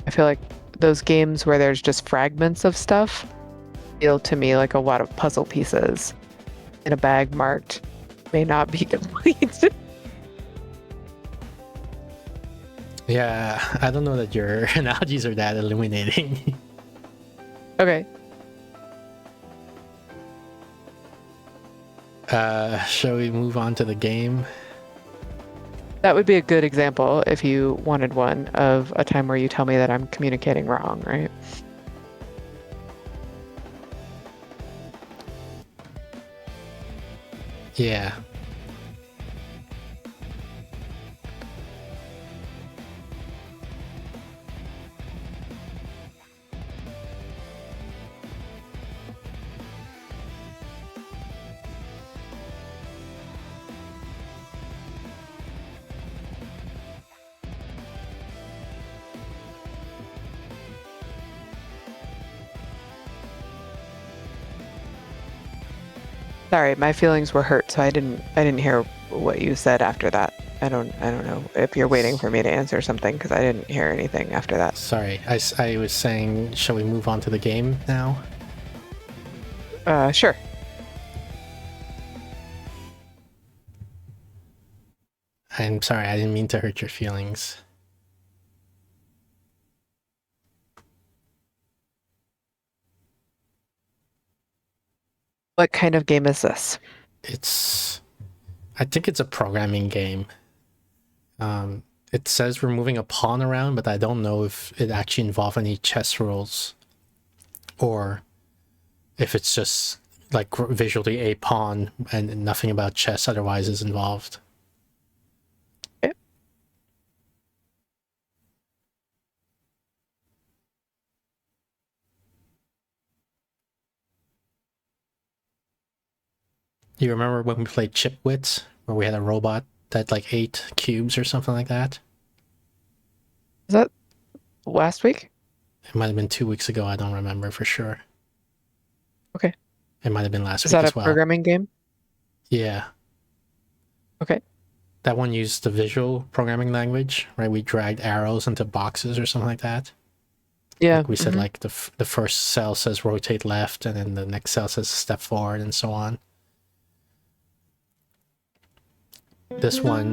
I feel like those games where there's just fragments of stuff feel to me like a lot of puzzle pieces in a bag marked may not be complete. Yeah, I don't know that your analogies are that illuminating. Okay. Shall we move on to the game? That would be a good example if you wanted one of a time where you tell me that I'm communicating wrong, right? Yeah. Sorry, my feelings were hurt, so I didn't hear what you said after that. I don't know if you're waiting for me to answer something because I didn't hear anything after that. Sorry, I was saying, shall we move on to the game now? Sure. I'm sorry, I didn't mean to hurt your feelings. What kind of game is this? I think it's a programming game. It says we're moving a pawn around, but I don't know if it actually involves any chess rules, or if it's just like visually a pawn and nothing about chess otherwise is involved. Okay. You remember when we played Chipwits, where we had a robot that had like 8 cubes or something like that? Is that last week? It might have been 2 weeks ago. I don't remember for sure. Okay. It might have been last Is week that as a well. programming game? Yeah. Okay. That one used the visual programming language, right? We dragged arrows into boxes or something like that. Yeah. Like we said, like the first cell says rotate left, and then the next cell says step forward, and so on. This one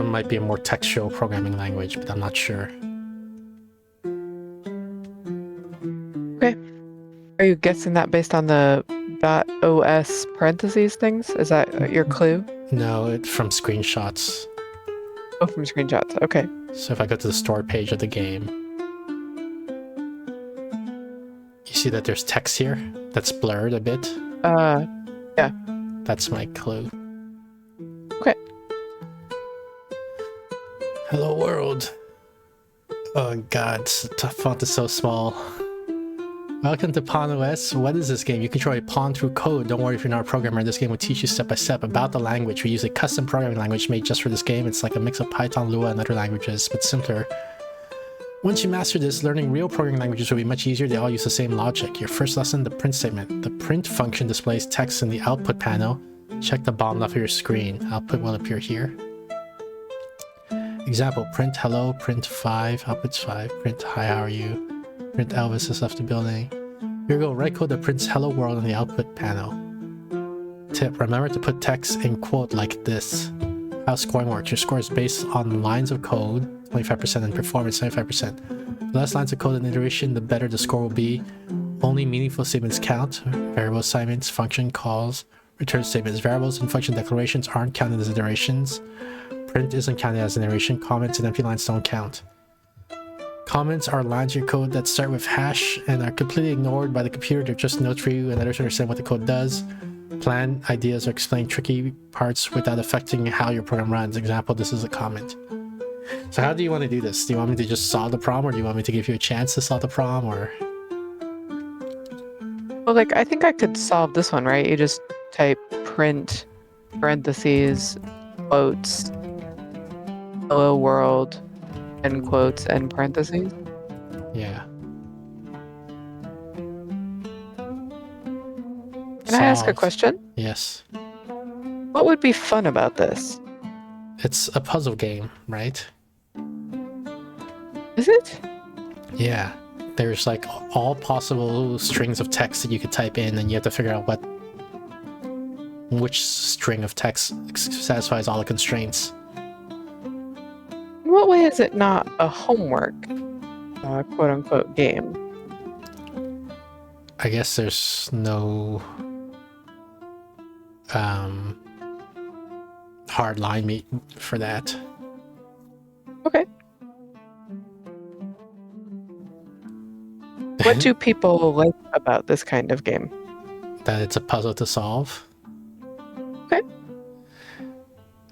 might be a more textual programming language, but I'm not sure. Okay. Are you guessing that based on the .os parentheses things? Is that your clue? No, it's from screenshots. Oh, from screenshots. Okay. So if I go to the store page of the game, you see that there's text here that's blurred a bit. Yeah. That's my clue. Okay. Hello world. Oh god, the font is so small. Welcome to Pawn.OS. What is this game? You control a pawn through code. Don't worry if you're not a programmer. This game will teach you step by step about the language. We use a custom programming language made just for this game. It's like a mix of Python, Lua, and other languages, but simpler. Once you master this, learning real programming languages will be much easier. They all use the same logic. Your first lesson, the print statement. The print function displays text in the output panel. Check the bottom left of your screen. Output will appear here. Example, print hello, print 5, output's 5, print hi, how are you? Print Elvis has left the building. Here we go, write code that prints hello world on the output panel. Tip, remember to put text in quote like this. How scoring works. Your score is based on lines of code, 25%, and performance, 75%. The less lines of code and iteration, the better the score will be. Only meaningful statements count. Variable assignments, function calls, return statements. Variables and function declarations aren't counted as iterations. Print isn't counted as an iteration. Comments and empty lines don't count. Comments are lines of your code that start with hash and are completely ignored by the computer. They're just notes for you and others understand what the code does. Plan ideas or explain tricky parts without affecting how your program runs. Example, this is a comment. So how do you want to do this? Do you want me to just solve the problem, or do you want me to give you a chance to solve the problem, or? Well, like, I think I could solve this one, right? You just type print, parentheses, quotes, hello world, end quotes, and parentheses. Yeah. Can I ask a Solved. question? Yes. What would be fun about this? It's a puzzle game, right? Is it? Yeah. There's like all possible strings of text that you could type in, and you have to figure out which string of text satisfies all the constraints. In what way is it not a homework, quote unquote, game? I guess there's no hard line meet for that. Okay. What do people like about this kind of game? That it's a puzzle to solve. Okay.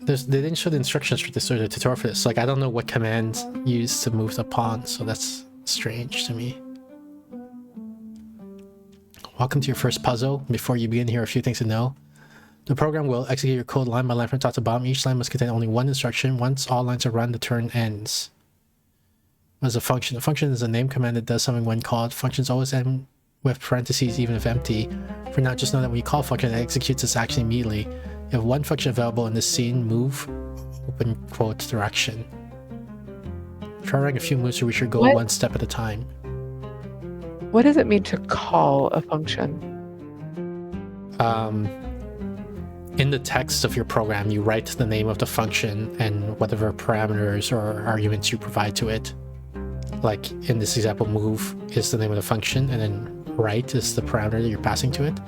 They didn't show the instructions for this or the tutorial for this. Like, I don't know what commands used to move the pawn, so that's strange to me. Welcome to your first puzzle. Before you begin, here are a few things to know. The program will execute your code line by line from top to bottom. Each line must contain only one instruction. Once all lines are run, the turn ends. As a function, a function is a name command that does something when called. Functions always end with parentheses, even if empty. For now, just know that when you call a function, it executes this action immediately. You have one function available in this scene, move, open quote, direction. Try running a few moves to reach your goal one step at a time. What does it mean to call a function? in the text of your program, you write the name of the function and whatever parameters or arguments you provide to it. Like in this example, move is the name of the function, and then write is the parameter that you're passing to it.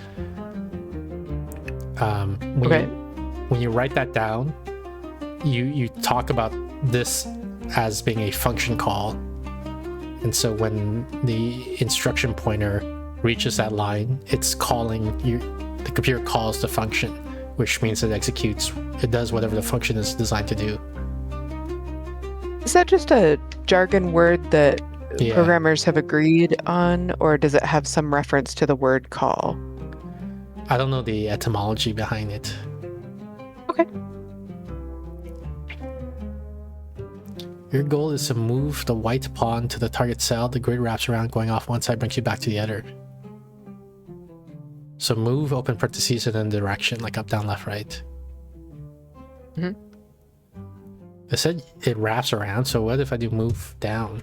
When you write that down, you talk about this as being a function call. And so when the instruction pointer reaches that line, it's calling you. The computer calls the function, which means it does whatever the function is designed to do. Is that just a jargon word that Yeah. programmers have agreed on, or does it have some reference to the word call? I don't know the etymology behind it. Okay. Your goal is to move the white pawn to the target cell. The grid wraps around, going off one side brings you back to the other. So move, open parentheses, and then direction, like up, down, left, right. Mhm. I said it wraps around, so what if I do move down?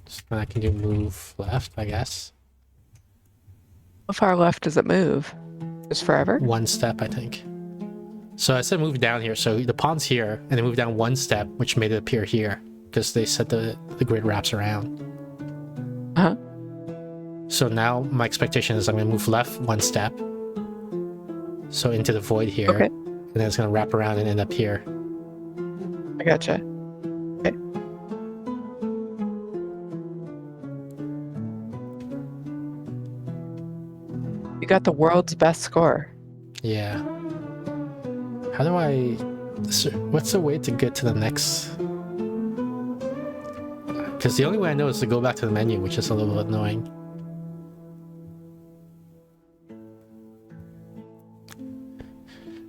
So then I can do move left, I guess. How far left does it move? Just forever? One step, I think. So I said move down here, so the pawn's here, and then move down one step, which made it appear here, because they said the grid wraps around. Uh-huh. So now my expectation is I'm going to move left one step, so into the void here, Okay. and then it's going to wrap around and end up here. I gotcha. Okay. You got the world's best score. Yeah. How do I... What's the way to get to the next... Because the only way I know is to go back to the menu, which is a little bit annoying.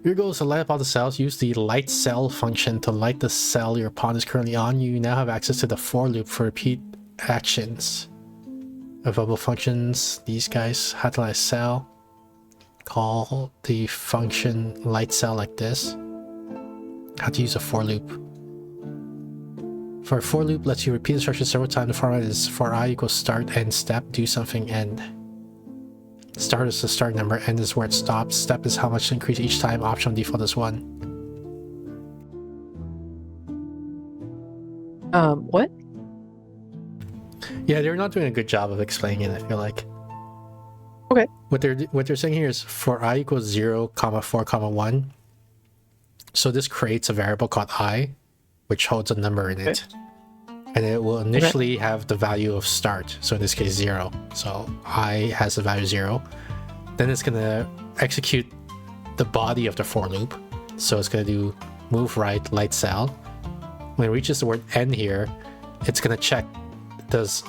Your goal is to light up all the cells. Use the light cell function to light the cell your pawn is currently on. You now have access to the for loop for repeat actions. Available functions, these guys. How to light a cell. Call the function light cell like this. How to use a for loop. For a for loop lets you repeat instructions several times. The format is for I equals start, end, step, do something, end. Start is the start number, end is where it stops. Step is how much to increase each time. Optional default is 1. What? Yeah, they're not doing a good job of explaining it, I feel like. Okay. What they're saying here is for I equals 0, 4, 1. So this creates a variable called I, which holds a number in it. And it will initially have the value of start. So in this case, 0. So I has the value 0. Then it's going to execute the body of the for loop. So it's going to do move right, light cell. When it reaches the word end here, it's going to check, does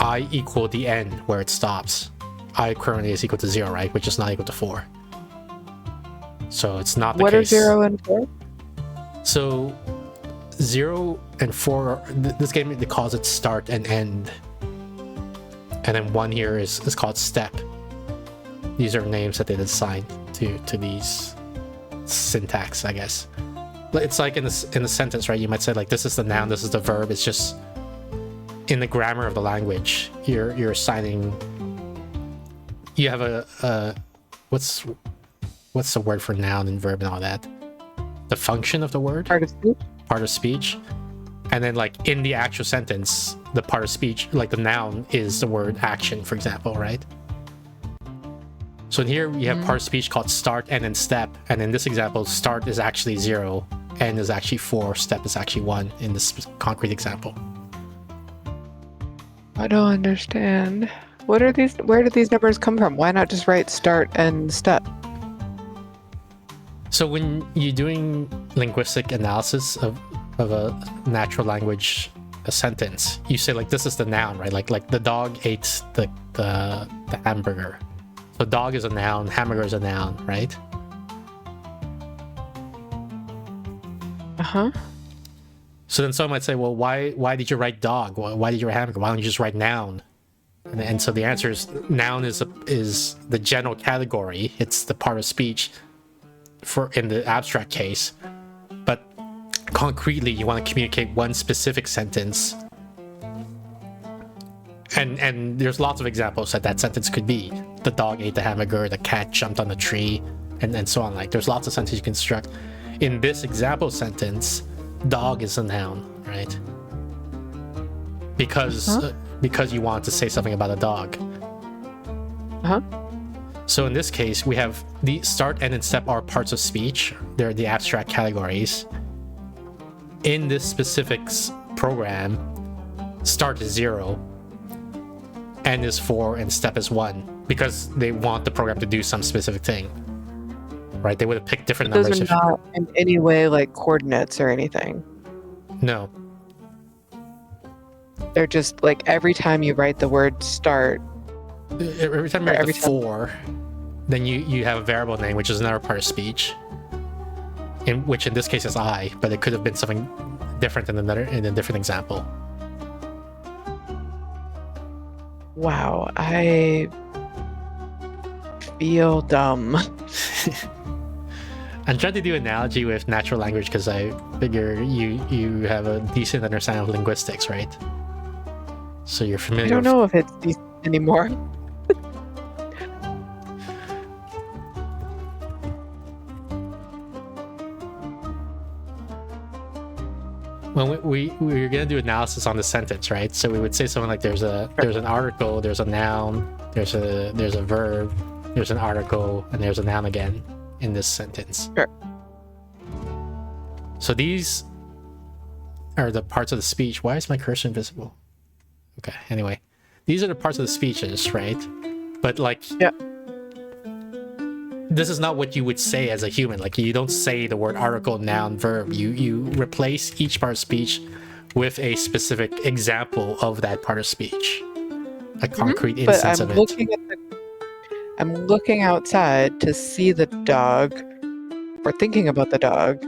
I equal the end where it stops? I currently is equal to 0, right? Which is not equal to 4. So it's not the What are case. 0 and 4? So 0 and 4, this game it calls it start and end. And then 1 here is called step. These are names that they assign to these syntax, I guess. It's like in a sentence, right? You might say like this is the noun, this is the verb. It's just in the grammar of the language, you're assigning. You have a what's the word for noun and verb and all that? The function of the word? Part of speech? Part of speech. And then like in the actual sentence, the part of speech, like the noun is the word action, for example, right? So in here we have part of speech called start, and then step. And in this example, start is actually 0, end is actually 4, step is actually 1 in this concrete example. I don't understand. What are these? Where did these numbers come from? Why not just write start and step? So when you're doing linguistic analysis of a natural language sentence, you say like this is the noun, right? Like the dog ate the hamburger. So dog is a noun, hamburger is a noun, right? Uh-huh. So then someone might say, well, why did you write dog? Why did you write hamburger? Why don't you just write noun? And so the answer is noun is the general category. It's the part of speech for in the abstract case. But concretely, you want to communicate one specific sentence. And there's lots of examples that sentence could be. The dog ate the hamburger, the cat jumped on the tree, and so on. Like there's lots of sentences you can construct. In this example sentence, dog is a noun, right? Because you want to say something about a dog. So in this case, we have the start, end, and step are parts of speech. They're the abstract categories. In this specific program, start is 0, end is 4, and step is 1, because they want the program to do some specific thing. Right? They would have picked different Those numbers. are not in any way like coordinates or anything. No. They're just like every time you write the word start. Every time you write the 4, then you have a variable name, which is another part of speech. Which in this case is I, but it could have been something different in a different example. Wow, I feel dumb. I'm trying to do an analogy with natural language because I figure you have a decent understanding of linguistics, right? So you're familiar. I don't know if it's decent anymore. When we're gonna do analysis on the sentence, right? So we would say something like there's an article, there's a noun, there's a verb, there's an article, and there's a noun again in this sentence. Sure. So these are the parts of the speech. Why is my cursor invisible? Okay, anyway. These are the parts of the speeches, right? But like, yeah. This is not what you would say as a human. Like you don't say the word article, noun, verb. You replace each part of speech with a specific example of that part of speach. A concrete instance of it. I'm looking outside to see the dog or thinking about the dog.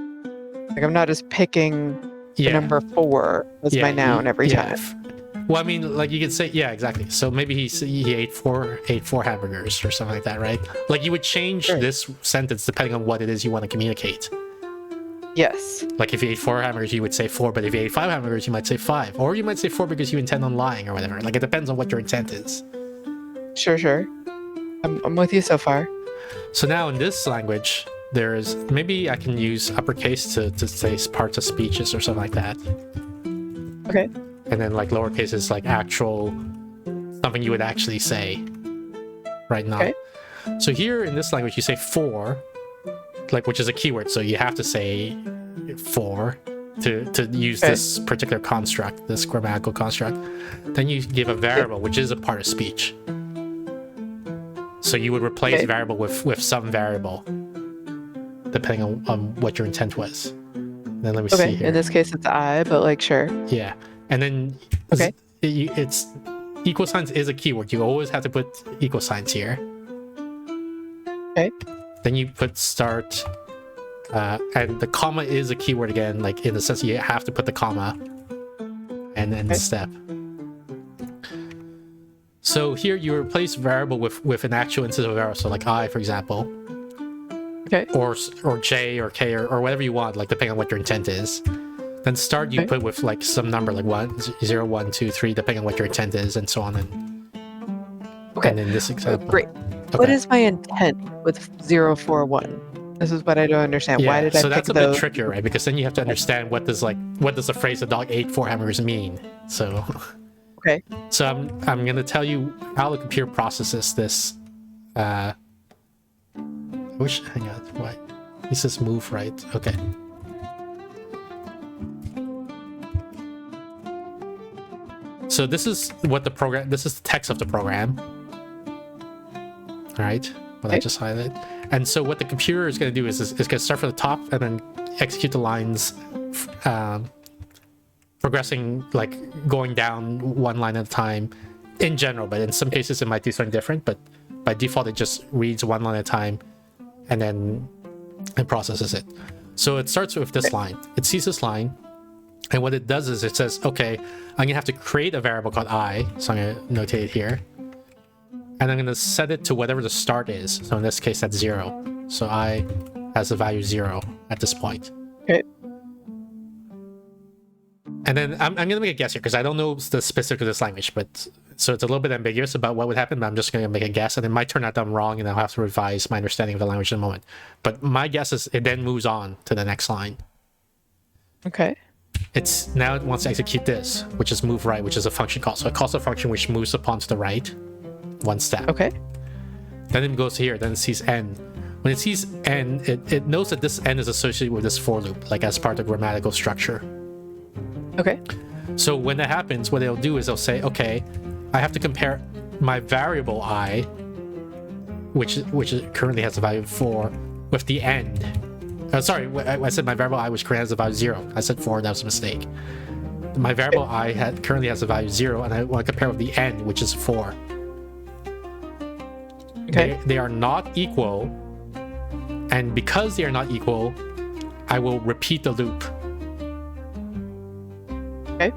Like I'm not just picking the number 4 as my noun every time. Well, I mean, like you could say, yeah, exactly. So maybe he ate four hamburgers or something like that, right? Like you would change this sentence depending on what it is you want to communicate. Yes. Like if you ate 4 hamburgers, you would say 4, but if you ate 5 hamburgers, you might say 5. Or you might say 4 because you intend on lying or whatever. Like it depends on what your intent is. Sure. I'm with you so far. So now in this language, there's maybe I can use uppercase to say parts of speeches or something like that. Okay. And then like lowercase is like actual something you would actually say right now. Okay. So here in this language, you say 4, like which is a keyword. So you have to say 4 to use this particular construct, this grammatical construct. Then you give a variable, which is a part of speech. So you would replace variable with some variable, depending on what your intent was. Then let me see here. In this case, it's I, but like sure. Yeah, and then it's equal signs is a keyword. You always have to put equal signs here. Okay. Then you put start, and the comma is a keyword again. Like in the sense you have to put the comma, and then step. So here you replace variable with an actual instance of a variable. So like I, for example. Okay. Or J or K or whatever you want, like depending on what your intent is. Then start you put with like some number like 1, 0, 1, 2, 3, depending on what your intent is, and so on. And in this example. Great. Okay. What is my intent with 0, 4, 1? This is what I don't understand. Why did I pick those? So that's a bit trickier, right? Because then you have to understand what does the phrase "the dog ate 4 hamburgers" mean. So. Okay. So I'm gonna tell you how the computer processes this. Hang on, why? It says move right. Okay. So this is what the program. This is the text of the program. All right. What I just highlighted. And so what the computer is going to do is going to start from the top and then execute the lines, progressing, like going down one line at a time in general. But in some cases, it might do something different. But by default, it just reads one line at a time and then it processes it. So it starts with this line. It sees this line. And what it does is it says, okay, I'm going to have to create a variable called I. So I'm going to notate it here. And I'm going to set it to whatever the start is. So in this case, that's 0. So I has the value 0 at this point. Okay. And then I'm going to make a guess here because I don't know the specific of this language, but so it's a little bit ambiguous about what would happen, but I'm just going to make a guess, and it might turn out that I'm wrong, and I'll have to revise my understanding of the language in a moment. But my guess is it then moves on to the next line. Okay. It's now it wants to execute this, which is move right, which is a function call. So it calls a function which moves upon to the right one step. Okay. Then it goes here, then it sees n. When it sees n, it knows that this n is associated with this for loop, like as part of the grammatical structure. Okay. So when that happens, what they'll do is they'll say, okay, I have to compare my variable I, which currently has a value of 4, with the end. Sorry, I said my variable I, which currently has a value 0. I said 4, that was a mistake. My variable I currently has a value 0, and I want to compare with the n, which is 4. Okay. They are not equal, and because they are not equal, I will repeat the loop. Okay.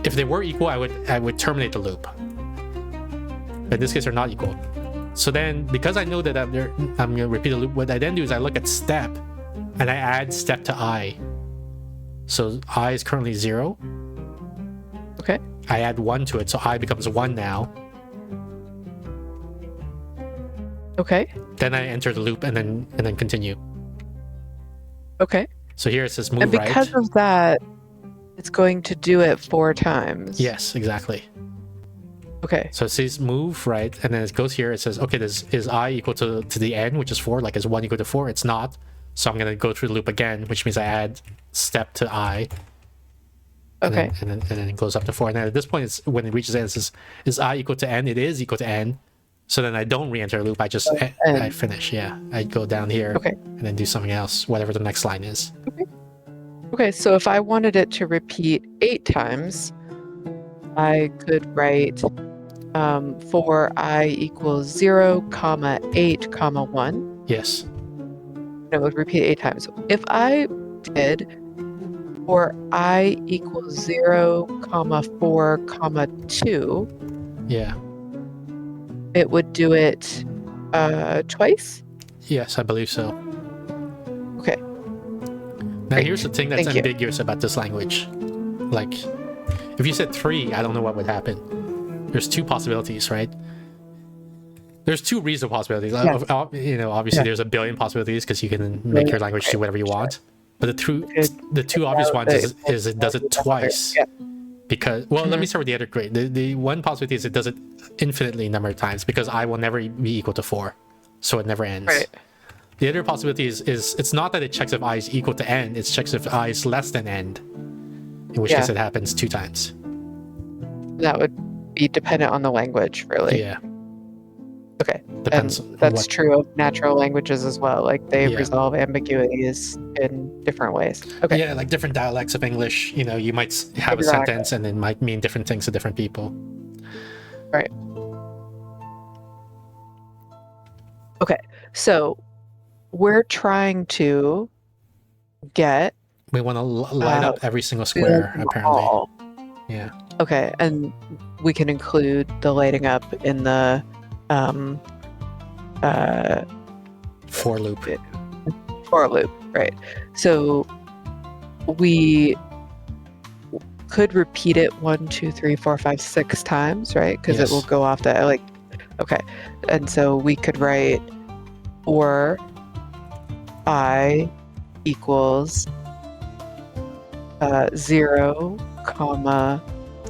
If they were equal, I would terminate the loop. But in this case, they're not equal. So then, because I know that I'm going to repeat the loop, what I then do is I look at step, and I add step to I. So I is currently 0. Okay. I add 1 to it, so I becomes 1 now. Okay. Then I enter the loop and then continue. Okay. So here it says move And because right. of that, it's going to do it 4 times. Yes, exactly. Okay. So it says move right, and then it goes here. It says, okay, is I equal to the n, which is 4? Like, is 1 equal to 4? It's not. So I'm going to go through the loop again, which means I add step to I. Okay. And then it goes up to 4. And then at this point, it's when it reaches n, it says, is I equal to n? It is equal to n. So then I don't re-enter a loop. I just I finish. Yeah, I go down here. Okay. And then do something else, whatever the next line is. Okay, so if I wanted it to repeat 8 times, I could write for I equals 0, 8, 1. Yes. It would repeat 8 times. If I did for I equals 0, 4, 2, Yeah. it would do it twice? Yes, I believe so. Okay. Now Great. here's the thing that's Thank you. ambiguous about this language. Like, if you said 3, I don't know what would happen. There's 2 possibilities, right? There's 2 reasonable possibilities. Yes. Obviously there's a billion possibilities because you can make your language do whatever you want. But the two obvious ones is it does it twice. Yeah. Because, well, let me start with the other grade. The one possibility is it does it infinitely number of times because I will never be equal to 4. So it never ends. Right. The other possibility is it's not that it checks if I is equal to n, it checks if I is less than n, in which case it happens 2 times. That would be dependent on the language, really. Yeah. Okay. Depends. And that's what- true of natural languages as well. Like they Yeah. resolve ambiguities in different ways. Okay. Yeah, like different dialects of English, you might have a Exactly. sentence and it might mean different things to different people. Right. Okay. So we're trying to get We want to line up every single square, apparently. all. Yeah. Okay, and we can include the lighting up in the For loop. for loop, right? So we could repeat it 1, 2, 3, 4, 5, 6 times, right? Because Yes. it will go off that okay, and so we could write or I equals 0,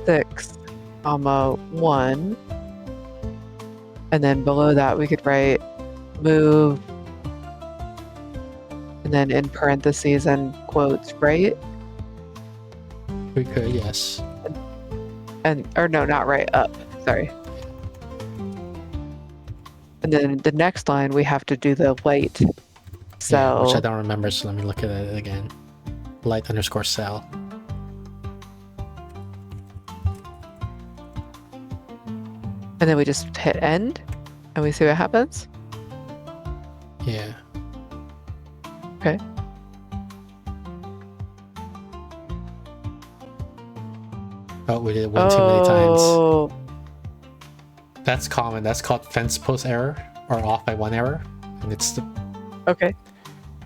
6, 1, and then below that we could write move, and then in parentheses and quotes, right? We could, yes. Or no, not right, up, sorry. And then the next line we have to do the light Yeah, cell. which I don't remember, so let me look at it again. Light _ cell. And then we just hit end and we see what happens. Yeah. Okay. Oh, we did it one too many times. Oh, That's common. That's called fence post error or off by 1 error. And okay.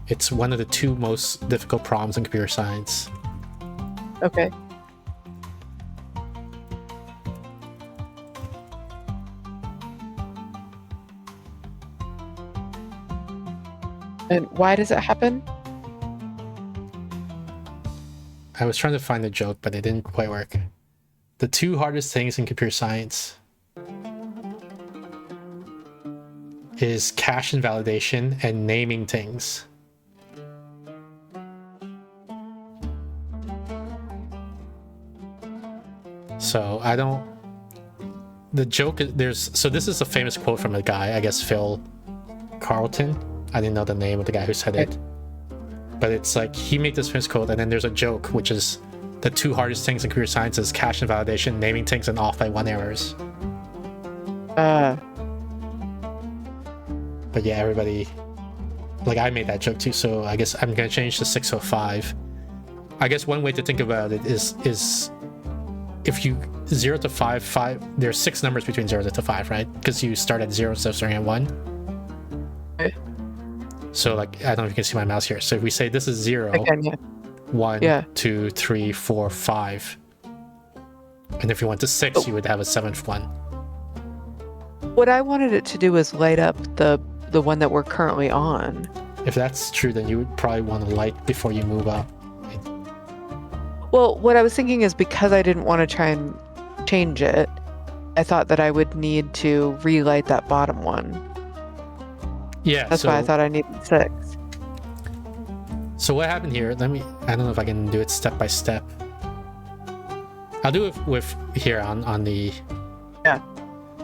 it's one of the 2 most difficult problems in computer science. Okay. And why does it happen? I was trying to find a joke, but it didn't quite work. The two hardest things in computer science is cache invalidation and naming things. So I don't... The joke is there's... So this is a famous quote from a guy, I guess Phil Carlton. I didn't know the name of the guy who said it. But it's like, he made this famous quote, and then there's a joke, which is the two hardest things in computer science is cache invalidation, naming things, and off by one errors. But yeah, everybody... Like, I made that joke too, so I guess I'm gonna change to 605. I guess one way to think about it is if you 0 to 5, there's 6 numbers between 0 to 5, right? Because you start at 0 instead of starting at 1. Okay. So, like, I don't know if you can see my mouse here. So if we say this is 0, Again, yeah. 1, 2, 3, 4, 5. And if you went to 6, you would have a 7th one. What I wanted it to do was light up the one that we're currently on. If that's true, then you would probably want to light before you move up. Well, what I was thinking is because I didn't want to try and change it, I thought that I would need to relight that bottom one. Yeah, That's why I thought I needed 6. So what happened here? I don't know if I can do it step by step. I'll do it with here on the... Yeah.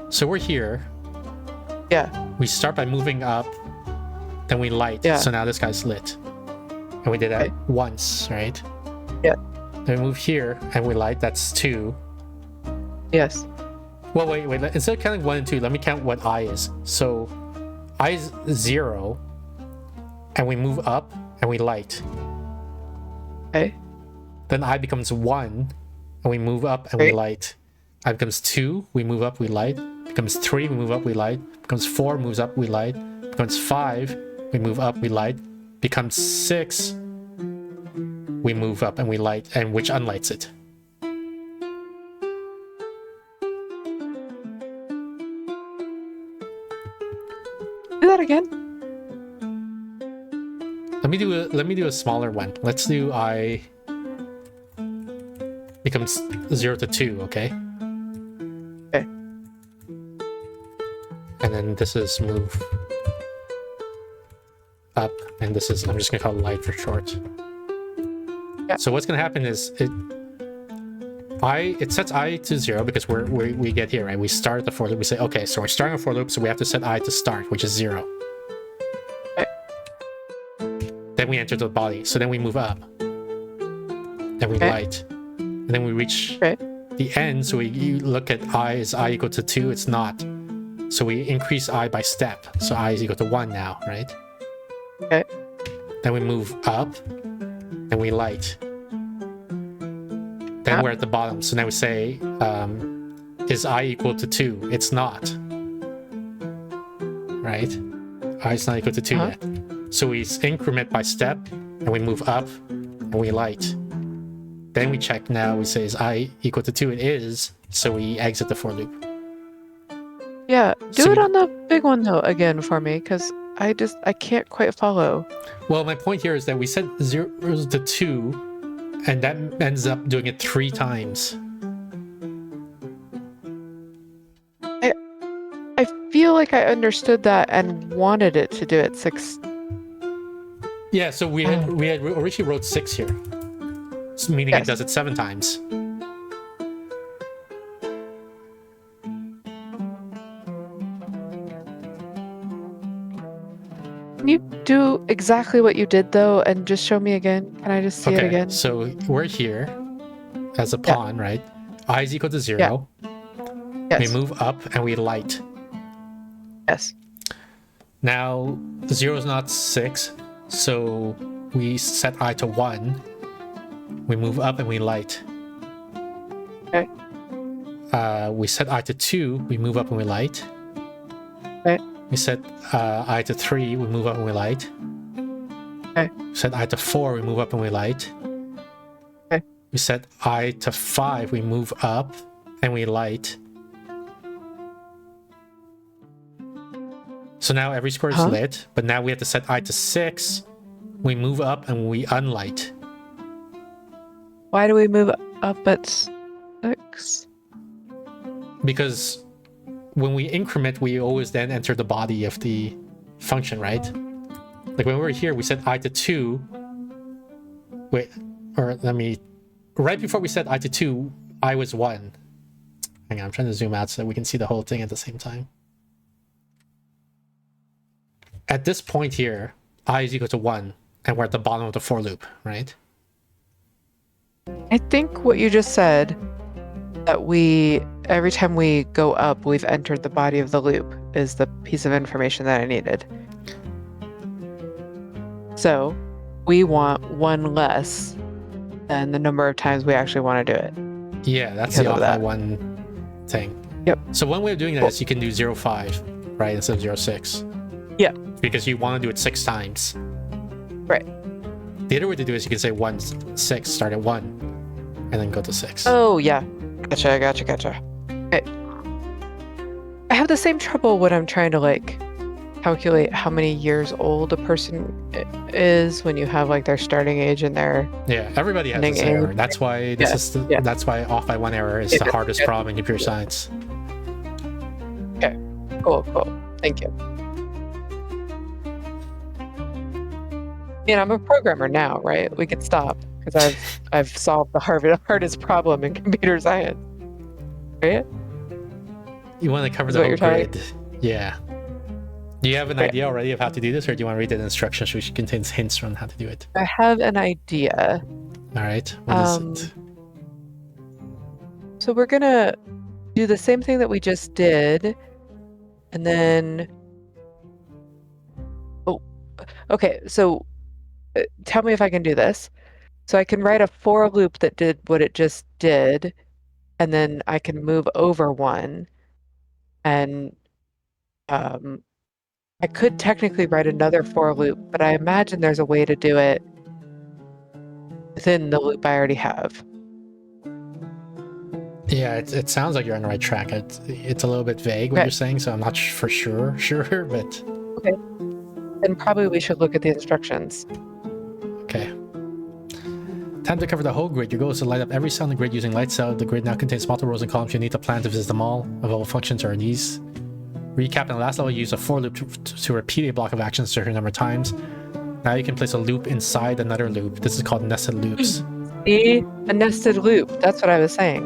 So we're here. Yeah. We start by moving up, then we light. Yeah. So now this guy's lit. And we did that once, right? Yeah. Then we move here and we light. That's 2. Yes. Well, wait. Instead of counting 1 and 2, let me count what I is. So I is 0, and we move up and we light. Okay. Then I becomes 1, and we move up and we light. I becomes 2, we move up, we light. Becomes 3, we move up, we light. Becomes 4, moves up, we light. Becomes 5, we move up, we light. Becomes 6, we move up and we light, and which unlights it. Do that again. Let me do a smaller one. Let's do I becomes 0 to 2, okay? Okay. And then this is move up, and this is, I'm just gonna call it light for short. Yeah. So what's gonna happen is it sets I to 0 because we get here, right? We start the for loop. We say, okay, so we're starting a for loop, so we have to set I to start, which is 0. Okay. Then we enter the body. So then we move up. Then we light. And then we reach the end. So you look at I, is I equal to 2? It's not. So we increase I by step. So I is equal to 1 now, right? Okay. Then we move up and we light. Then we're at the bottom. So now we say, is I equal to 2? It's not. Right? I is not equal to 2 yet. So we increment by step, and we move up, and we light. Then we check now, we say, is I equal to 2? It is, so we exit the for loop. Yeah, do So it on the big one though again for me, because I can't quite follow. Well, my point here is that we set 0 to 2, and that ends up doing it 3 times. I feel like I understood that and wanted it to do it 6. Yeah, so we had originally wrote 6 here, so meaning it does it 7 times. Can you do exactly what you did though, and just show me again? Can I just see it again? So we're here as a pawn, right? I is equal to 0. Yes. We move up and we light. Yes. Now 0 is not 6, so we set I to 1. We move up and we light. Okay. We set I to 2, we move up and we light. Okay. We set I to 3, we move up and we light. Okay. We set I to 4, we move up and we light. Okay. We set I to 5, we move up and we light. So now every square is lit, but now we have to set I to 6. We move up and we unlight. Why do we move up at 6? Because when we increment, we always then enter the body of the function, right? Like when we were here, we set I to 2. Wait, or let me... Right before we set I to 2, I was 1. Hang on, I'm trying to zoom out so that we can see the whole thing at the same time. At this point here, I is equal to 1, and we're at the bottom of the for loop, right? I think what you just said, that every time we go up, we've entered the body of the loop, is the piece of information that I needed. So we want 1 less than the number of times we actually want to do it. Yeah, that's Because the of off by that. 1 thing. Yep. So one way of doing that is you can do 0.5, right, instead of 0.6. Yeah. Because you want to do it 6 times. Right. The other way to do it is you can say 1, 6, start at 1, and then go to 6. Oh, yeah. Gotcha. Okay. I have the same trouble when I'm trying to, like, calculate how many years old a person is when you have, like, their starting age and their... Yeah, everybody has this ending error. age. That's why that's why off by 1 error is the hardest problem in computer science. Cool. Thank you. I mean, I'm a programmer now, right? We could stop because I've solved the hardest problem in computer science. Right? You want to cover Is the what whole you're telling grid. Yeah. Do you have an idea already of how to do this, or do you want to read the instructions which contains hints on how to do it? I have an idea. All right. What is it? So we're gonna do the same thing that we just did, and then... Oh, okay. So tell me if I can do this. So I can write a for loop that did what it just did, and then I can move over 1, and I could technically write another for loop, but I imagine there's a way to do it within the loop I already have. Yeah, it sounds like you're on the right track. It's a little bit vague what Okay. you're saying, so I'm not for sure, but Then probably we should look at the instructions. okay. Time to cover the whole grid. Your goal is to light up every cell in the grid using light cell. The grid now contains multiple rows and columns. You need to plan to visit them all. Available functions are these. Recap: in the last level, you use a for loop to repeat a block of actions a certain number of times. Now you can place a loop inside another loop. This is called nested loops. See? A nested loop. That's what I was saying.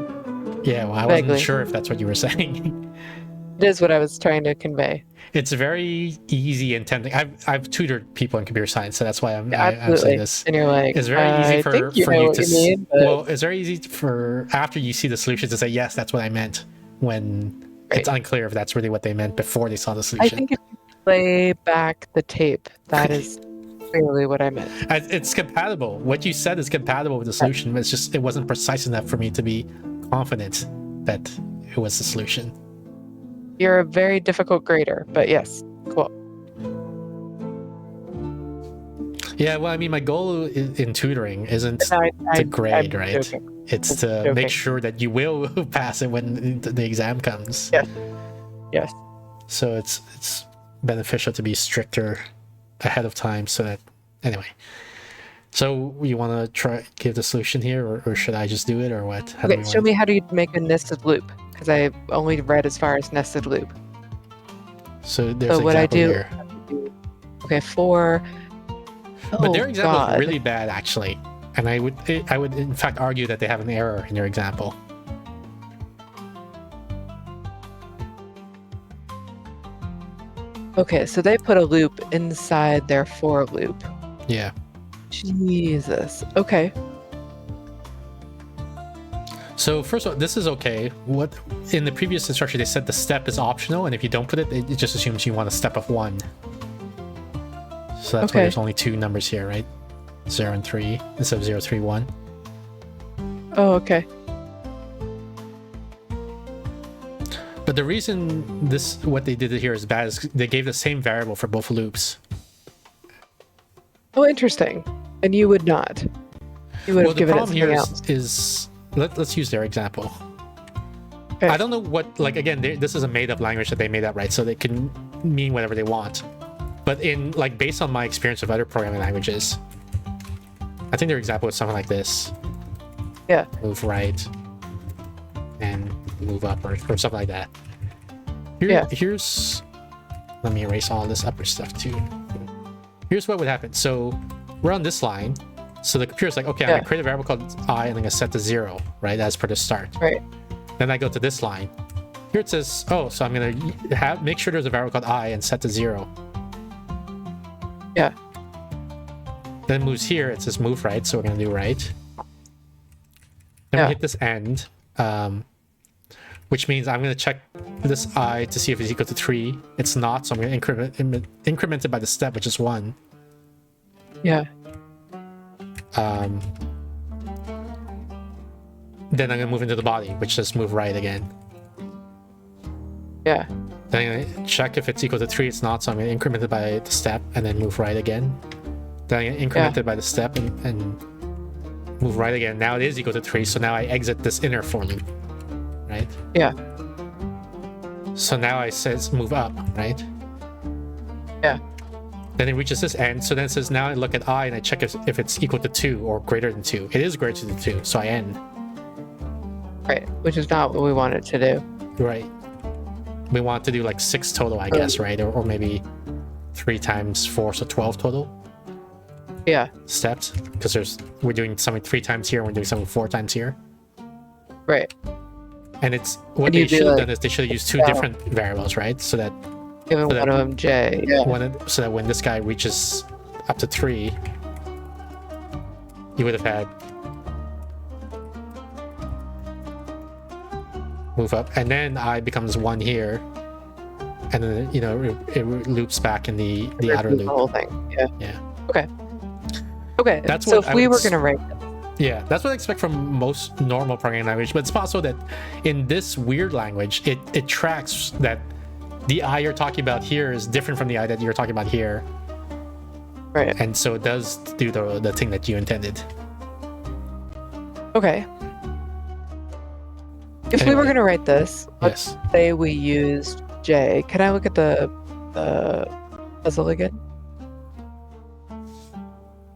Yeah, well, I wasn't Vaguely. sure if that's what you were saying. It is what I was trying to convey. It's very easy and tempting. I've tutored people in computer science, so that's why I'm Absolutely. saying this. And you're like, It's very easy I for think you know you what to you mean, but well, it's very easy for after you see the solution to say yes, that's what I meant, when it's unclear if that's really what they meant before they saw the I solution. think if you play back the tape, that is clearly what I meant. It's compatible. What you said is compatible with the solution, but it's just it wasn't precise enough for me to be confident that it was the solution. You're a very difficult grader, but yes, cool. Yeah, well, I mean, my goal in tutoring isn't No, to grade, I'm right? joking. It's to joking. make sure that you will pass it when the exam comes. Yes. Yes. So it's beneficial to be stricter ahead of time so that anyway. So you want to try give the solution here, or should I just do it, or what? How do Okay, we show me how do you make a nested loop, because I only read as far as nested loop. So there's So an what I example do- here. Okay, for... But their Oh, example God. is really bad, actually, and I would in fact argue that they have an error in their example. Okay, so they put a loop inside their for loop. Yeah. Jesus. Okay. So first of all, this is okay. What in the previous instruction they said the step is optional, and if you don't put it, it just assumes you want a step of 1. So that's why Okay. there's only 2 numbers here, right? 0 and 3 instead of 0, 3, 1. Oh, okay. But the reason what they did here is bad is they gave the same variable for both loops. Oh, interesting. And you would not. You would Well, have the given it problem something here else. is let's use their example. Okay. I don't know what, like, again, this is a made-up language that they made up, right? So they can mean whatever they want. But in like based on my experience with other programming languages, I think their example is something like this. Yeah. Move right and move up or something like that. Here's let me erase all this upper stuff too. Here's what would happen. So we're on this line. So the computer's like, okay, I'm gonna create a variable called I and I'm gonna set to 0, right? As per the start. Right. Then I go to this line. Here it says, oh, so I'm gonna make sure there's a variable called I and set to 0. Yeah. Then it moves here, it says move right, so we're gonna do right. Then we hit this end, which means I'm gonna check this I to see if it's equal to 3. It's not, so I'm gonna increment it by the step, which is 1. Yeah. Then I'm gonna move into the body, which says move right again. Yeah. Then I'm gonna check if it's equal to 3. It's not, so I'm gonna increment it by the step and then move right again. Then I'm gonna increment it by the step and move right again. Now it is equal to 3, so now I exit this inner for loop, right? Yeah. So now it says move up, right? Yeah. Then it reaches this end, so then it says now I look at I and I check if it's equal to 2 or greater than 2. It is greater than 2, so I end. Right. Which is not what we wanted to do. Right. We want to do like 6 total, I guess, right? Or maybe 3 times 4, so 12 total. Yeah. Steps, because we're doing something 3 times here and we're doing something 4 times here. Right. And it's what they should have done is they should have used 2 different variables, right? So that Given one of them J. Yeah. So that when this guy reaches up to 3, you would have had move up, and then I becomes 1 here, and then it loops back in the outer loop. The whole thing. Yeah. Yeah. Okay. Okay. That's so what if we were gonna write. Yeah, that's what I expect from most normal programming language. But it's possible that in this weird language, it tracks that the I you're talking about here is different from the I that you're talking about here. Right. And so it does do the thing that you intended. Okay. If we were going to write this, let's say we used J. Can I look at the puzzle again?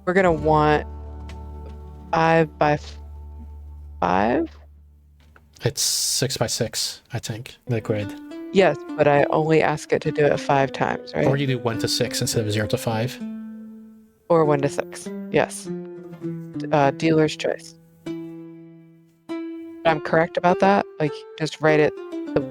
We're going to want 5 by 5? It's 6 by 6, I think, the grid. Yes, but I only ask it to do it 5 times, right? Or you do 1 to 6 instead of 0 to 5. Or 1 to 6, yes. Dealer's choice. I'm correct about that? Like, just write it the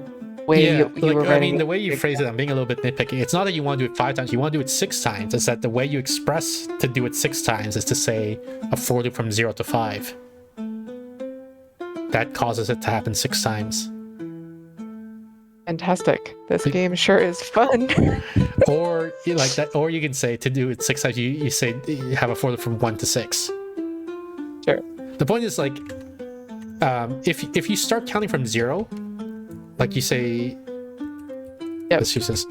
way you were writing. I mean, the way you phrase it, I'm being a little bit nitpicky. It's not that you want to do it 5 times, you want to do it 6 times. It's that the way you express to do it 6 times is to say a for loop from 0 to 5. That causes it to happen 6 times. Fantastic. This game sure is fun. Or like that, or you can say to do it 6 times, you say you have a for loop from 1 to 6. Sure. The point is like, if you start counting from 0, like you say, let's use this,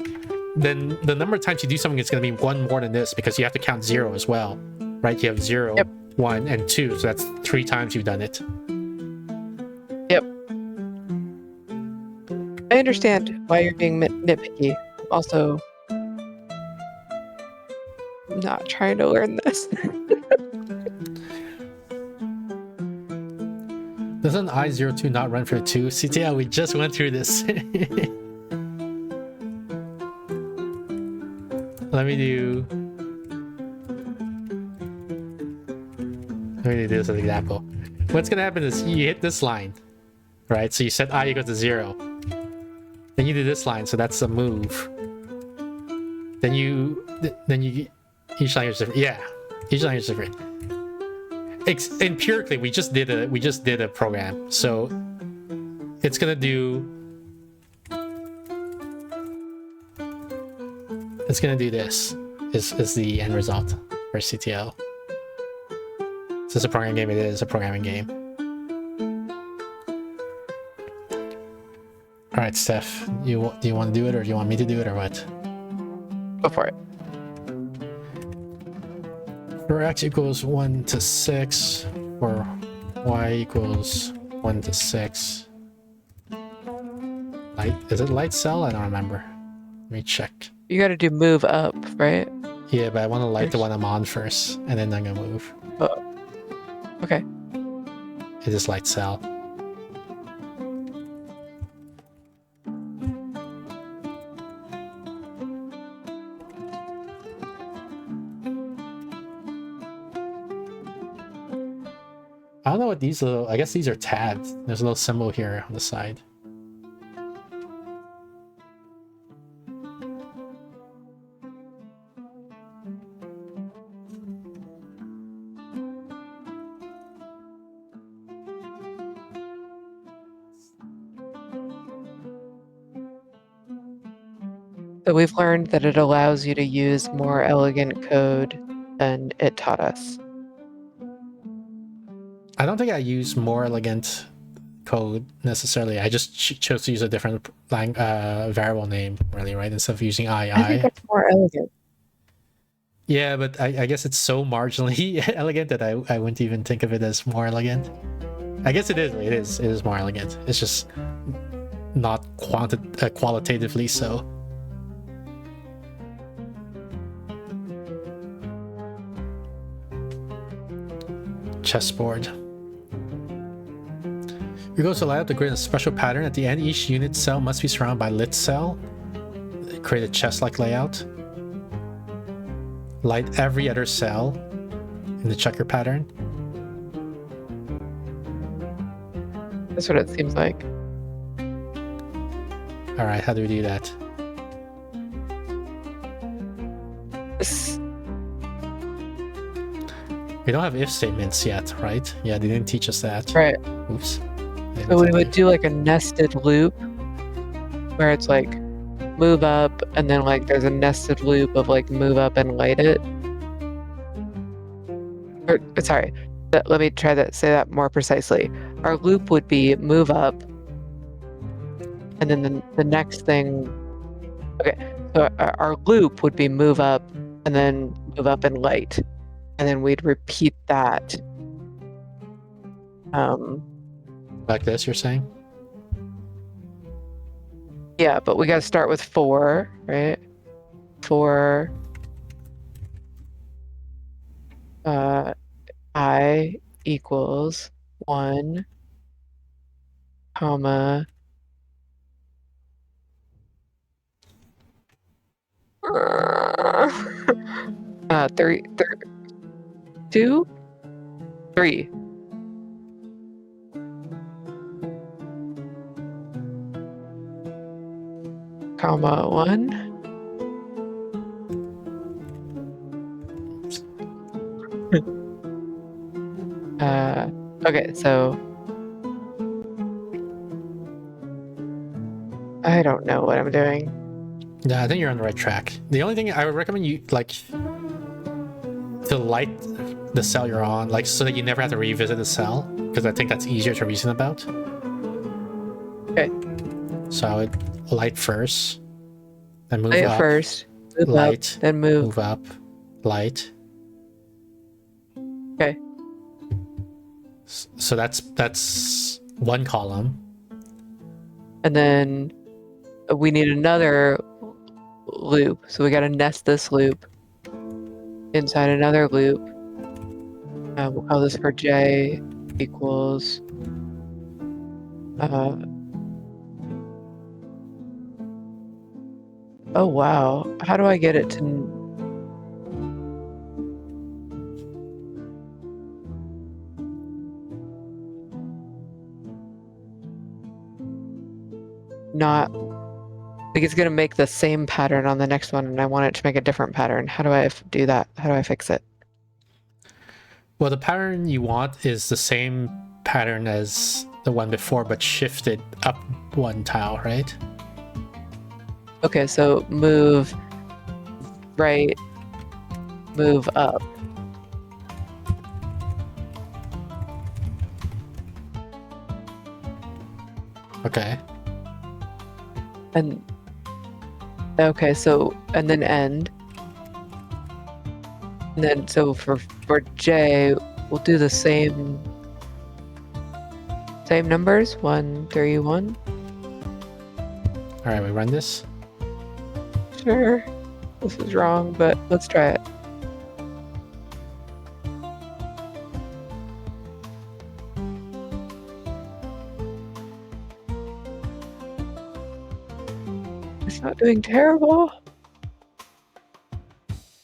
then the number of times you do something is going to be 1 more than this because you have to count 0 as well, right? You have 0, 1, and 2, so that's 3 times you've done it. Yep. I understand why you're being nitpicky. Also, I'm not trying to learn this. Doesn't I02 not run for 2? CTL, we just went through this. Let me do this as an example. What's gonna happen is you hit this line, right? So you set I equals to 0. Then you do this line, so that's a move. Then you each line is different. Yeah, each line is different. Empirically, we just did a program, so it's gonna do this. Is the end result for CTL. Is this a programming game? It is a programming game. All right, Steph, do you want to do it, or do you want me to do it, or what? Go for it. For x equals 1 to 6, or y equals 1 to 6. Is it light cell? I don't remember. Let me check. You got to do move up, right? Yeah, but I want to light the Yes. one I'm on first, and then I'm gonna move. Okay. It is light cell. I don't know what these little. I guess these are tabs. There's a little symbol here on the side. So we've learned that it allows you to use more elegant code than it taught us. I don't think I use more elegant code necessarily. I just chose to use a different variable name, really, right? Instead of using I think II. that's more elegant. Yeah, but I guess it's so marginally elegant that I wouldn't even think of it as more elegant. I guess it is. It is more elegant. It's just not qualitatively so. Chessboard. You're going to light up the grid in a special pattern. At the end, each unit cell must be surrounded by lit cell. Create a chess-like layout. Light every other cell in the checker pattern. That's what it seems like. All right, how do we do that? This- We don't have if statements yet, right? Yeah, they didn't teach us that. Right. Oops. So we would do like a nested loop where it's like move up and then like there's a nested loop of like move up and light it. Or sorry, let me try that, say that more precisely. Our loop would be move up and then the next thing, okay, so our loop would be move up and then move up and light. And then we'd repeat that. Like this, you're saying? Yeah, but we got to start with 4, right? 4 I equals 1, comma 3, 2, 3. Comma 1. Okay, so I don't know what I'm doing. Yeah, I think you're on the right track. The only thing I would recommend you like to light the cell you're on, like so that you never have to revisit the cell, because I think that's easier to reason about. Okay. So I would light first, then move Light up, first, move light, up, then move. move up, light. Okay. So that's one column. And then we need another loop. So we got to nest this loop inside another loop. We'll call this for J equals oh wow, how do I get it to not, like it's gonna make the same pattern on the next one and I want it to make a different pattern. How do I do that? How do I fix it? Well, the pattern you want is the same pattern as the one before, but shifted up one tile, right? Okay, so move right, move up. Okay. And okay, so and then end. And then so for J, we'll do the same numbers. 1, 3, 1. All right, we run this. Sure. this is wrong, but let's try it. It's not doing terrible.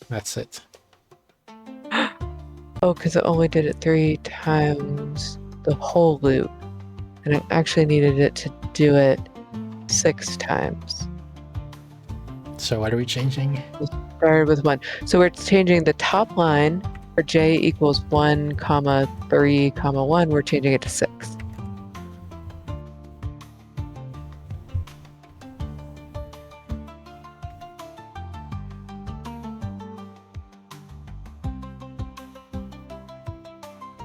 That's it. Oh, because it only did it 3 times the whole loop. And I actually needed it to do it 6 times. So what are we changing? Started with 1. So we're changing the top line for j equals 1, comma 3, comma 1. We're changing it to 6.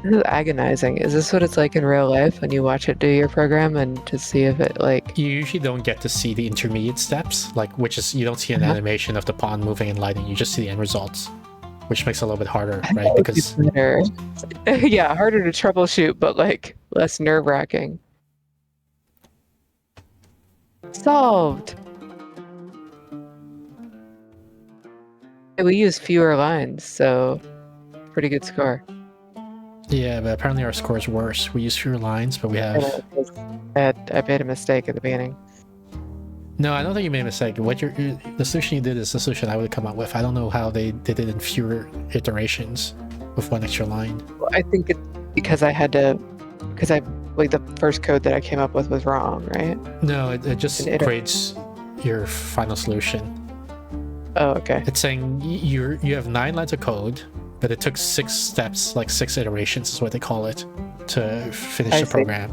This is agonizing. Is this what it's like in real life when you watch it do your program and to see if it like... You usually don't get to see the intermediate steps, like which is you don't see an animation of the pawn moving and lighting. You just see the end results, which makes it a little bit harder, right? Because better. Yeah, harder to troubleshoot, but like less nerve-wracking. Solved. We use fewer lines, so pretty good score. yeah, but apparently our score is worse. We use fewer lines, but we have. I made a mistake at the beginning. No, I don't think you made a mistake. The solution you did is the solution I would have come up with. I don't know how they did it in fewer iterations with 1 extra line. Well, I think it's because I had to, because the first code that I came up with was wrong, right? No, it just An creates your final solution. Oh, okay. It's saying you have 9 lines of code, but it took 6 steps, like 6 iterations is what they call it, to finish I the see. program.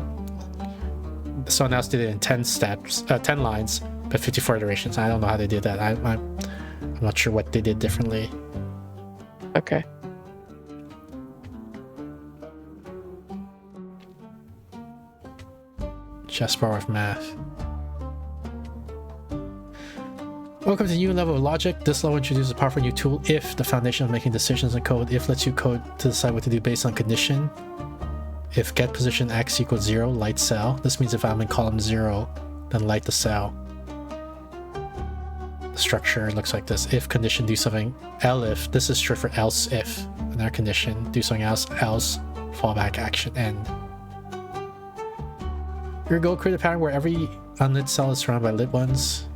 Someone else did it in 10 steps, 10 lines, but 54 iterations. I don't know how they did that. I'm not sure what they did differently. Okay. Chess bar of math. Welcome to a new level of logic. This level introduces a powerful new tool, if, the foundation of making decisions in code. If lets you code to decide what to do based on condition. If get position x equals 0, light cell. This means if I'm in column 0, then light the cell. The structure looks like this. If condition, do something. Elif, this is short for else if. Another condition, do something else fallback action end. Your goal, create a pattern where every unlit cell is surrounded by lit ones.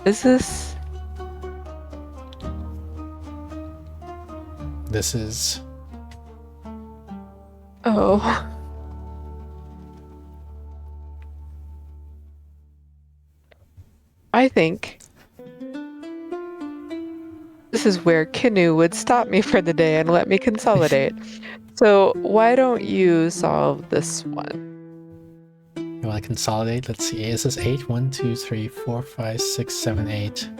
Is this? This is... Oh. I think this is where Kinu would stop me for the day and let me consolidate. So why don't you solve this one? You want to consolidate? Let's see. Is this 8? 1, 2, 3, 4, 5, 6, 7, 8.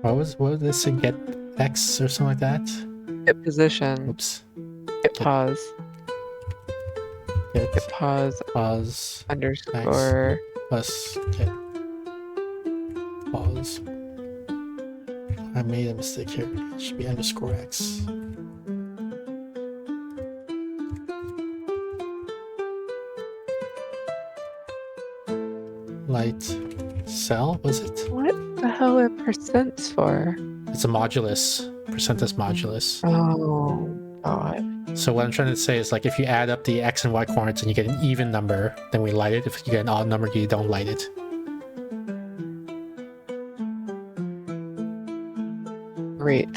What was this? Get X or something like that? Get position. Oops. Get pause. Get Get pause. pause Underscore. plus get pause. I made a mistake here. It should be underscore X. Light cell, was it? What the hell are percents for? It's a modulus. Percent is modulus. Oh god. So what I'm trying to say is, like, if you add up the X and Y coordinates and you get an even number, then we light it. If you get an odd number, you don't light it. Great.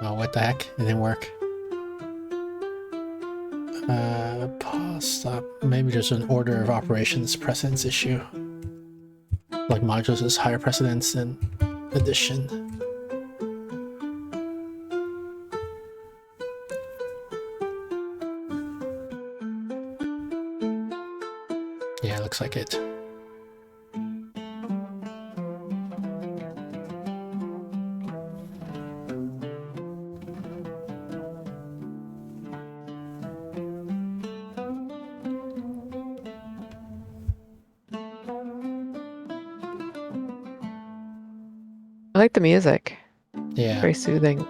Oh, what the heck? It didn't work. Pause, stop. Maybe there's an order of operations precedence issue. Like modulus is higher precedence than addition. Yeah, it looks like it. I like the music. Yeah. Very soothing.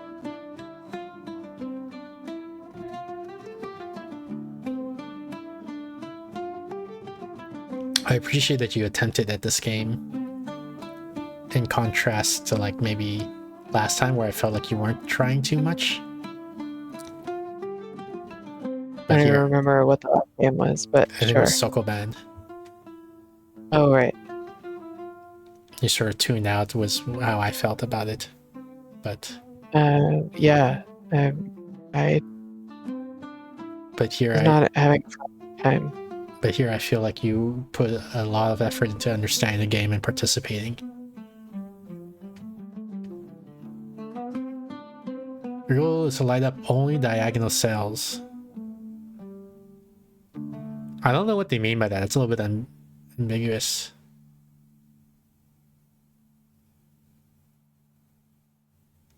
I appreciate that you attempted at this game, in contrast to like maybe last time where I felt like you weren't trying too much. I But don't even here, remember what the last game was, but I think it sure. was Sokoban. Oh, right. You sort of tuned out was how I felt about it. But Yeah. I here was not having a fun time. but here I feel like you put a lot of effort into understanding the game and participating. Your goal is to light up only diagonal cells. I don't know what they mean by that. It's a little bit ambiguous.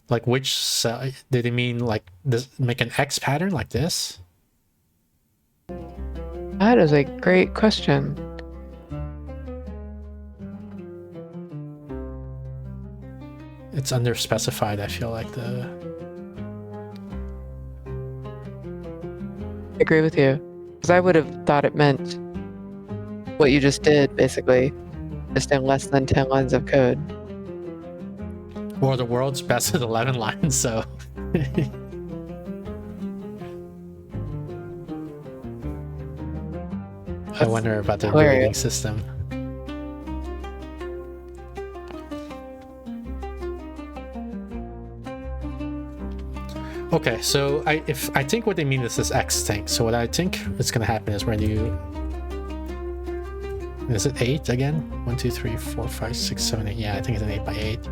Like which cell? Did they mean like this? Make an X pattern like this? That is a great question. It's underspecified. I feel like I agree with you. Because I would have thought it meant what you just did, basically, just in less than 10 lines of code. or the world's best at 11 lines. So I wonder about the hilarious. grading system. Okay, so I think what they mean is this X thing. So what I think is going to happen is we're going to do. Is it 8 again? 1, 2, 3, 4, 5, 6, 7, 8. Yeah, I think it's an 8 by 8.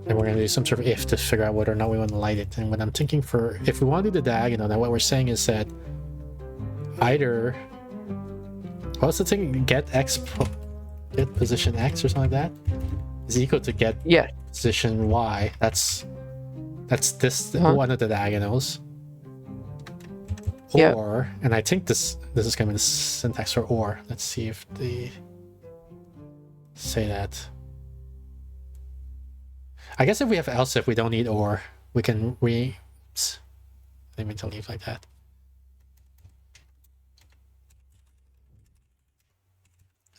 And we're going to do some sort of if to figure out whether or not we want to light it. And what I'm thinking for if we want to do the diagonal, then what we're saying is that either what's the thing? Get position X or something like that is equal to get position Y. That's this one of the diagonals. Or, and I think this is going to be the syntax for or. Let's see if they say that. I guess if we have else if we don't need or, we can oops. I mean to leave like that.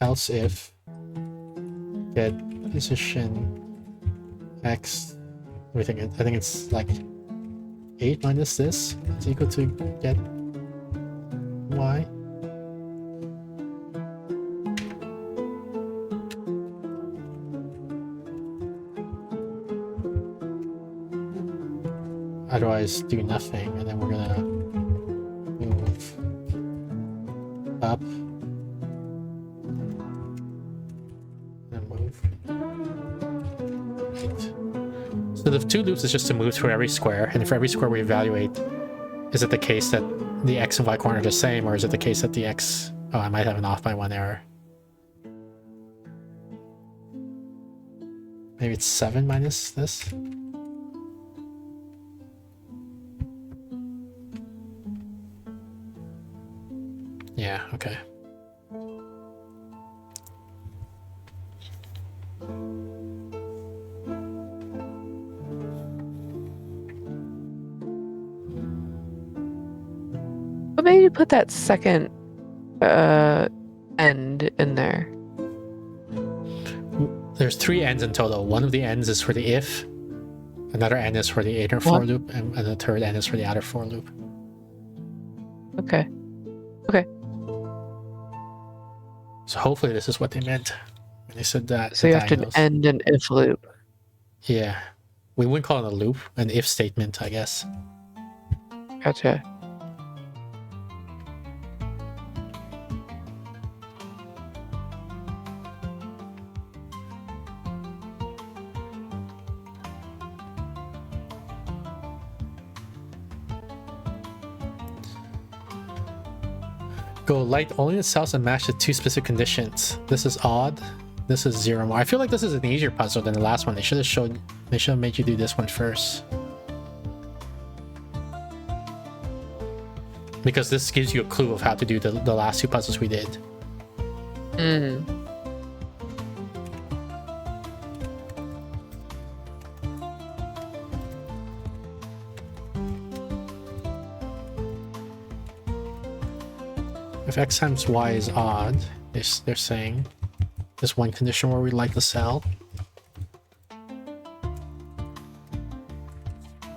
Else if get position X, I think it's like 8 minus this is equal to get Y. Otherwise, do nothing, and then we're gonna move up and move. Right. So the 2 loops is just to move through every square, and for every square we evaluate, is it the case that the X and Y coordinate are the same, or is it the case that the X... Oh, I might have an off by 1 error. Maybe it's 7 minus this? Yeah, okay. What made you put that second end in there? There's 3 ends in total. One of the ends is for the if, another end is for the inner for loop, and the third end is for the outer for loop. Okay. So hopefully this is what they meant when they said that. So you have to end an if loop. Yeah. We wouldn't call it a loop, an if statement, I guess. Gotcha. Go light only in cells and match the two specific conditions. This is odd. This is 0 more. I feel like this is an easier puzzle than the last one. They should have made you do this one first. Because this gives you a clue of how to do the last two puzzles we did. If x times y is odd, they're saying there's one condition where we light the cell.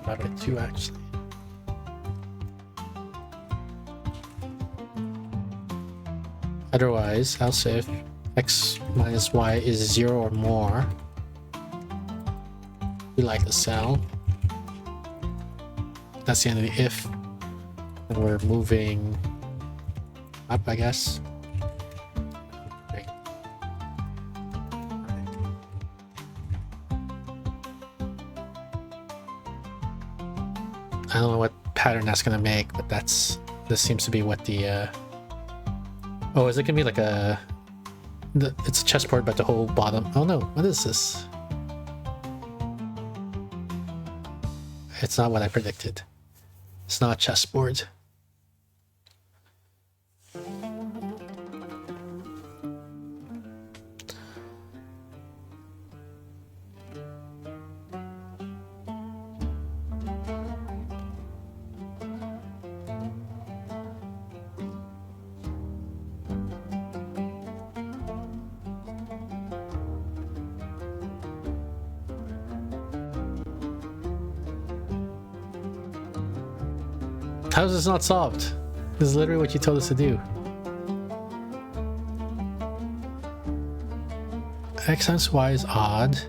Divided by 2 actually. Otherwise, else if x minus y is 0 or more, we light the cell. That's the end of the if. And we're moving up, I guess. Okay. I don't know what pattern that's gonna make, but this seems to be what the oh, is it gonna be like it's a chessboard but the whole bottom? Oh no, what is this? It's not what I predicted. It's not a chessboard. How is this not solved? This is literally what you told us to do. X times y is odd.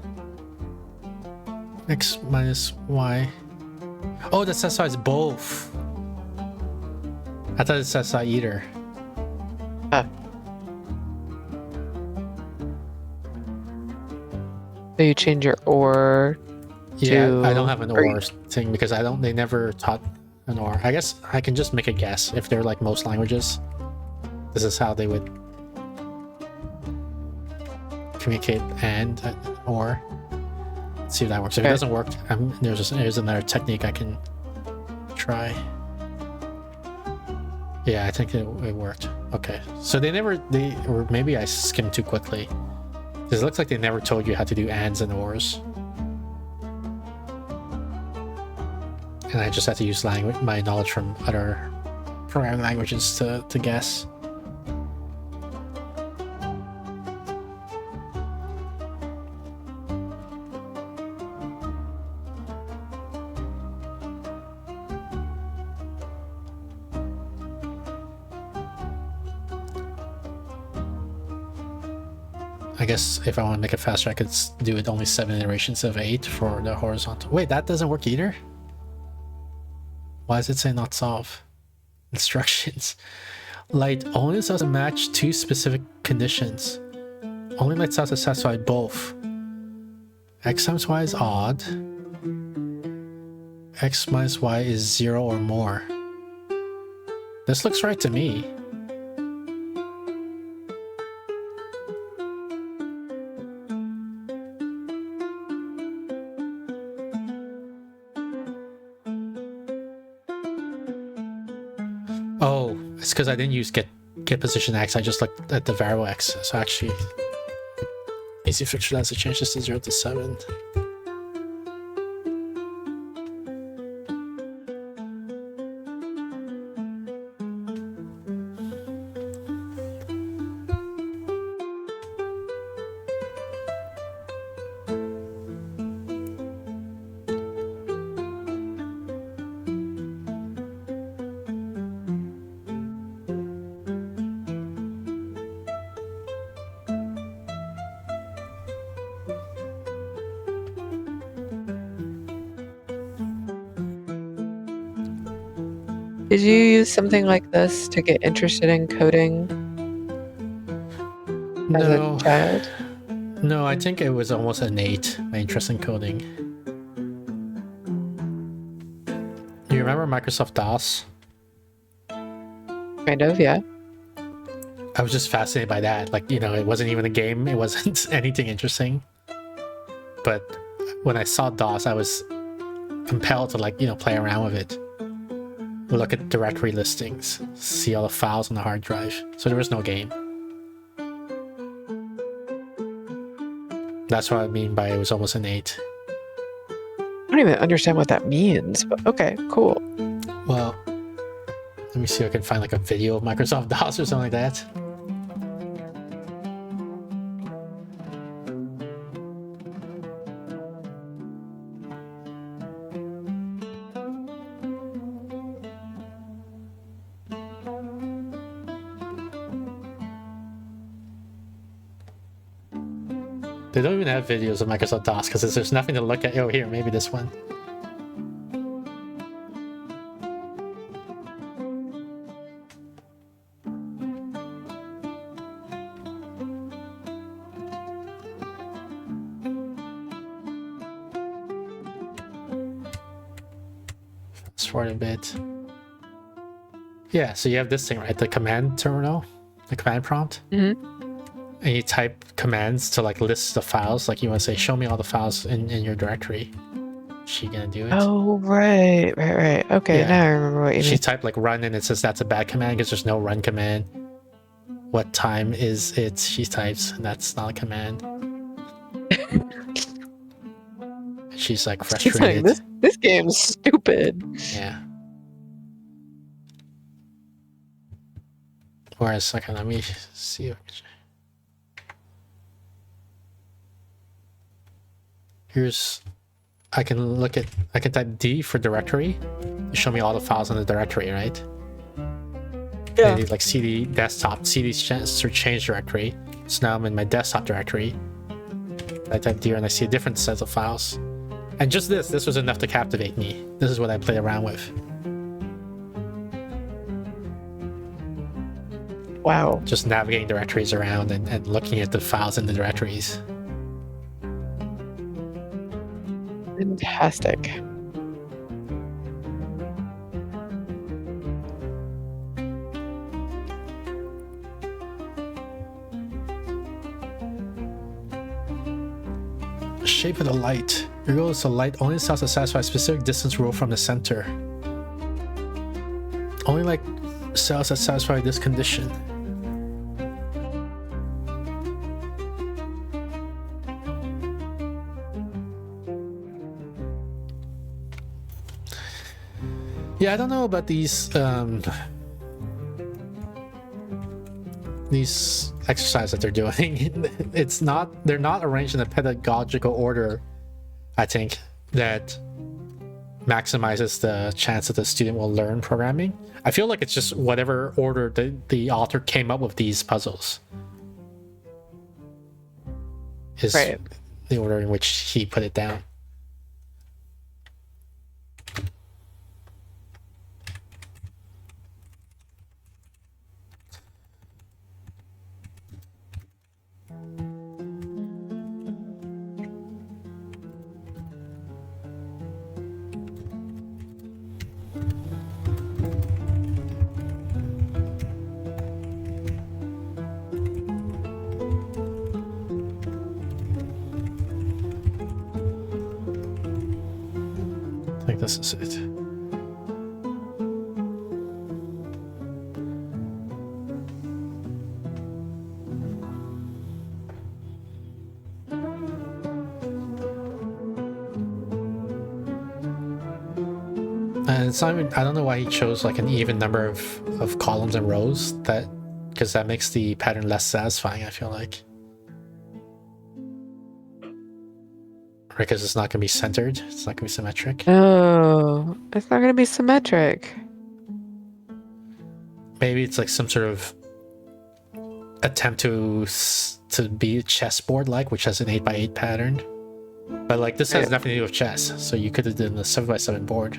X minus y. Oh, that satisfies both. I thought it satisfied either. So you change your or to... Yeah, I don't have an or thing because they never taught an or. I guess I can just make a guess if they're like most languages. This is how they would communicate and or. Let's see if that works. If it doesn't work, there's another technique I can try. Yeah, I think it worked. Okay, so or maybe I skimmed too quickly. Because it looks like they never told you how to do ands and ors. And I just had to use my knowledge from other programming languages to guess. I guess if I want to make it faster, I could do it only 7 iterations of 8 for the horizontal. Wait, that doesn't work either? Why does it say not solve? Instructions. Light only cells to match 2 specific conditions. Only light cells to satisfy both. X times y is odd. X minus y is 0 or more. This looks right to me. Oh, it's because I didn't use get position x. I just looked at the variable x. So actually, easy fixture has to change this to 0 to 7. Did you use something like this to get interested in coding as a child? No, I think it was almost innate, my interest in coding. You remember Microsoft DOS? Kind of, yeah. I was just fascinated by that. Like, you know, it wasn't even a game. It wasn't anything interesting. But when I saw DOS, I was compelled to, like, you know, play around with it. Look at directory listings, see all the files on the hard drive. So there was no game. That's what I mean by it was almost an 8. I don't even understand what that means, but okay, cool. Well, let me see if I can find like a video of Microsoft DOS or something like that. They don't even have videos of Microsoft DOS because there's nothing to look at. Oh, here, maybe this one. Fast forward a bit. Yeah, so you have this thing, right? The command terminal, the command prompt. Mm-hmm. And you type commands to like list the files. Like you want to say, show me all the files in your directory. She gonna do it? Oh, right. Okay, Yeah. now I remember what you She mean. typed like run and it says that's a bad command because there's no run command. What time is it? She types, and that's not a command. She's like She's frustrated. like, this game's stupid. Yeah. Whereas, okay, let me see. Here's, I can type D for directory. You show me all the files in the directory, right? Yeah. And you like cd desktop, cd search change directory. So now I'm in my desktop directory. I type D and I see a different set of files. And just this was enough to captivate me. This is what I play around with. Wow. Just navigating directories around and looking at the files in the directories. Fantastic. Shape of the light. Your goal is to light only cells that satisfy a specific distance rule from the center. Only like cells that satisfy this condition. Yeah, I don't know about these exercises that they're doing. They're not arranged in a pedagogical order, I think, that maximizes the chance that the student will learn programming. I feel like it's just whatever order the author came up with these puzzles is Right. the order in which he put it down. I think this is it. And it's not even, I don't know why he chose like an even number of columns and rows, that because that makes the pattern less satisfying, I feel like. Because it's not going to be centered, it's not going to be symmetric. Oh, it's not going to be symmetric. Maybe it's like some sort of attempt to be chessboard like, which has an 8x8 pattern. But like this has Right. nothing to do with chess, so you could have done a 7x7 board.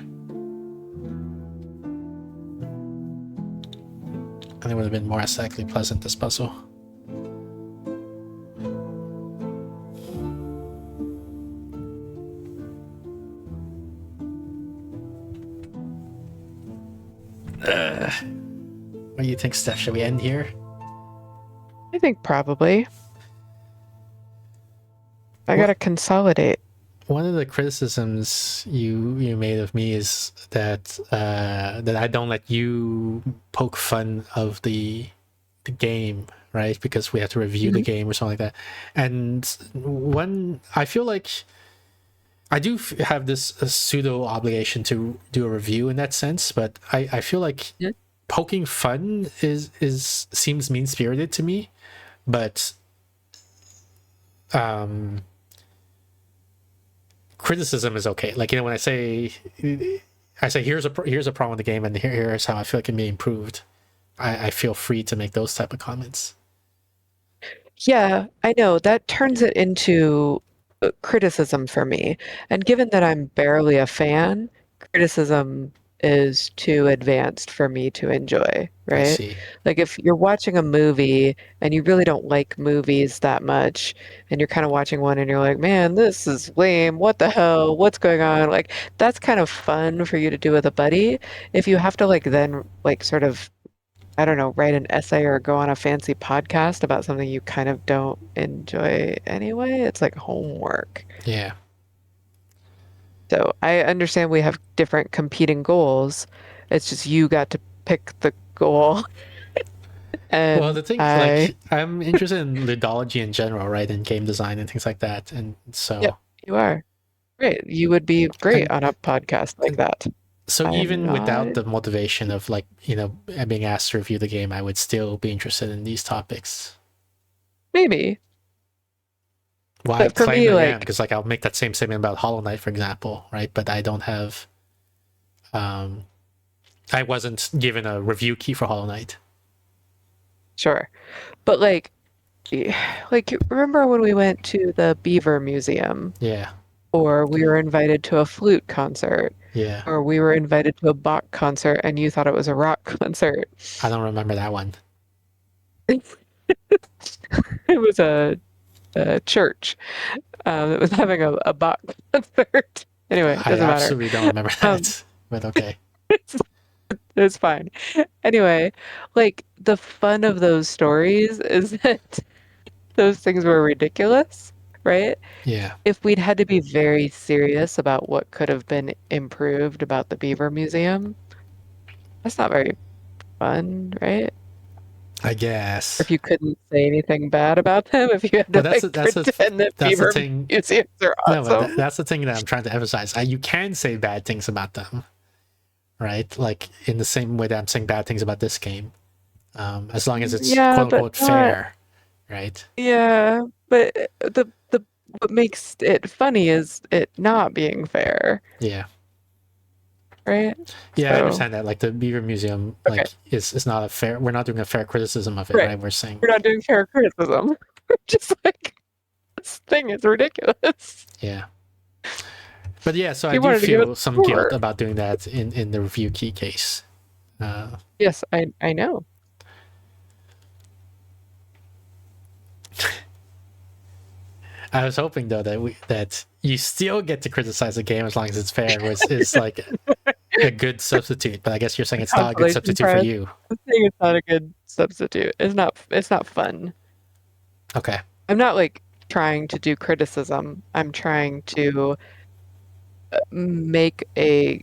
And it would have been more aesthetically pleasant, this puzzle. What do you think, Steph? Should we end here? I think probably. I What gotta consolidate. one of the criticisms you made of me is that that I don't let you poke fun of the game, right? Because we have to review the Mhm. game or something like that. And when I feel like I do have this pseudo obligation to do a review in that sense, but I feel like Yeah. poking fun is seems mean spirited to me, but um criticism is okay. Like, when I say here's a problem with the game and here's how I feel it can be improved. I feel free to make those type of comments. Yeah, I know that turns it into criticism for me. And given that I'm barely a fan, criticism is too advanced for me to enjoy, I right? see. Like if you're watching a movie and you really don't like movies that much, and you're kind of watching one and you're like, man, this is lame. What the hell? What's going on? Like that's kind of fun for you to do with a buddy. If you have to like then like sort of I don't know, write an essay or go on a fancy podcast about something you kind of don't enjoy anyway. It's like homework. Yeah. So I understand we have different competing goals. It's just you got to pick the goal. Well, And the thing, I, like, I'm interested in ludology in general, right, and game design and things like that, and yep, so you are. Great. You would be great and, on a podcast like and that. so I'm even without not, the motivation of, like, being asked to review the game, I would still be interested in these topics. maybe. Well, I But for claim me, that I am like, because, like, I'll make that same statement about Hollow Knight, for example, right? But I don't have, um, I wasn't given a review key for Hollow Knight. sure. But like remember when we went to the Beaver Museum? Yeah, Or we were invited to a flute concert, yeah. or we were invited to a Bach concert and you thought it was a rock concert. I don't remember that one. It was a church that was having a Bach concert. Anyway, it I doesn't matter. absolutely don't remember Um, that. But okay. it's, it's fine. Anyway, like the fun of those stories is that those things were ridiculous, right? Yeah, If we'd had to be very serious about what could have been improved about the Beaver Museum, that's not very fun, right? I Or guess. if you couldn't say anything bad about them, if you had Well, to like pretend that that's the beaver thing. museums are No, but awesome. that's the thing that I'm trying to emphasize. You can say bad things about them, right? Like, in the same way that I'm saying bad things about this game, as long as it's Yeah, quote but unquote not fair, right? yeah, but the what makes it funny is it not being fair, Yeah, right? yeah, I So, understand that. Like, the Beaver Museum, okay, like, is not a fair. We're not doing a fair criticism of it, right. right? We're saying, We're not doing fair criticism. We're just like this thing is ridiculous. yeah. But yeah, so I He do wanted to give it feel a some guilt score. about doing that in the review key case. Yes, I know. I was hoping though that you still get to criticize the game as long as it's fair, which is like a good substitute. But I guess you're saying it's not a good Consolation substitute for prize. you. The thing is not a good substitute. It's not fun. Okay. I'm not like trying to do criticism. I'm trying to make a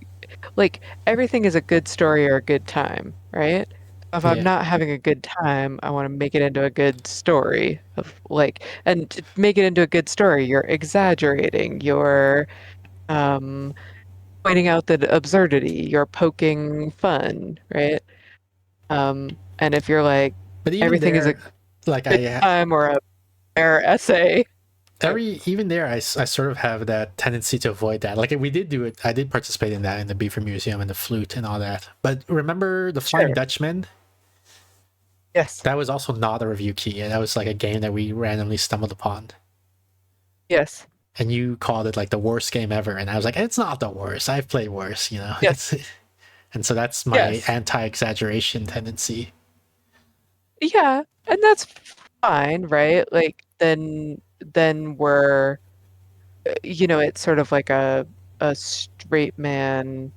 like everything is a good story or a good time, right? If I'm Yeah. not having a good time, I want to make it into a good story of like and to make it into a good story, you're exaggerating, you're um pointing out the absurdity, you're poking fun, right? And if you're like But even everything is a there, like, good time or a fair essay, even there, I sort of have that tendency to avoid that. Like, we did do it. I did participate in that, in the Beaver Museum and the flute and all that. But remember the Flying sure. Dutchman? Yes. That was also not a review key. And that was like a game that we randomly stumbled upon. Yes. And you called it like the worst game ever. And I was like, it's not the worst. I've played worse, you know? Yes. And so that's my Yes. anti-exaggeration tendency. Yeah, and that's fine, right? Like then we're it's sort of like a straight man,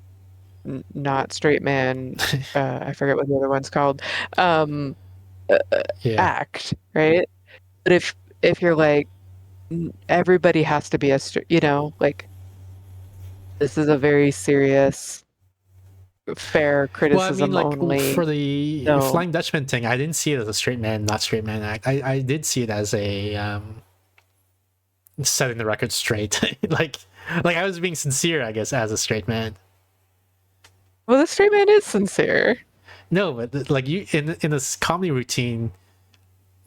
not straight man. I forget what the other one's called. Um, Yeah. act, right? But if you're like everybody has to be like this is a very serious, fair Well, I mean, criticism like for only the zone. Flying Dutchman thing, I didn't see it as a straight man, not straight man act. I did see it as a setting the record straight. like I was being sincere, I guess, as a straight man. Well, the straight man is sincere. No, but like you in this comedy routine,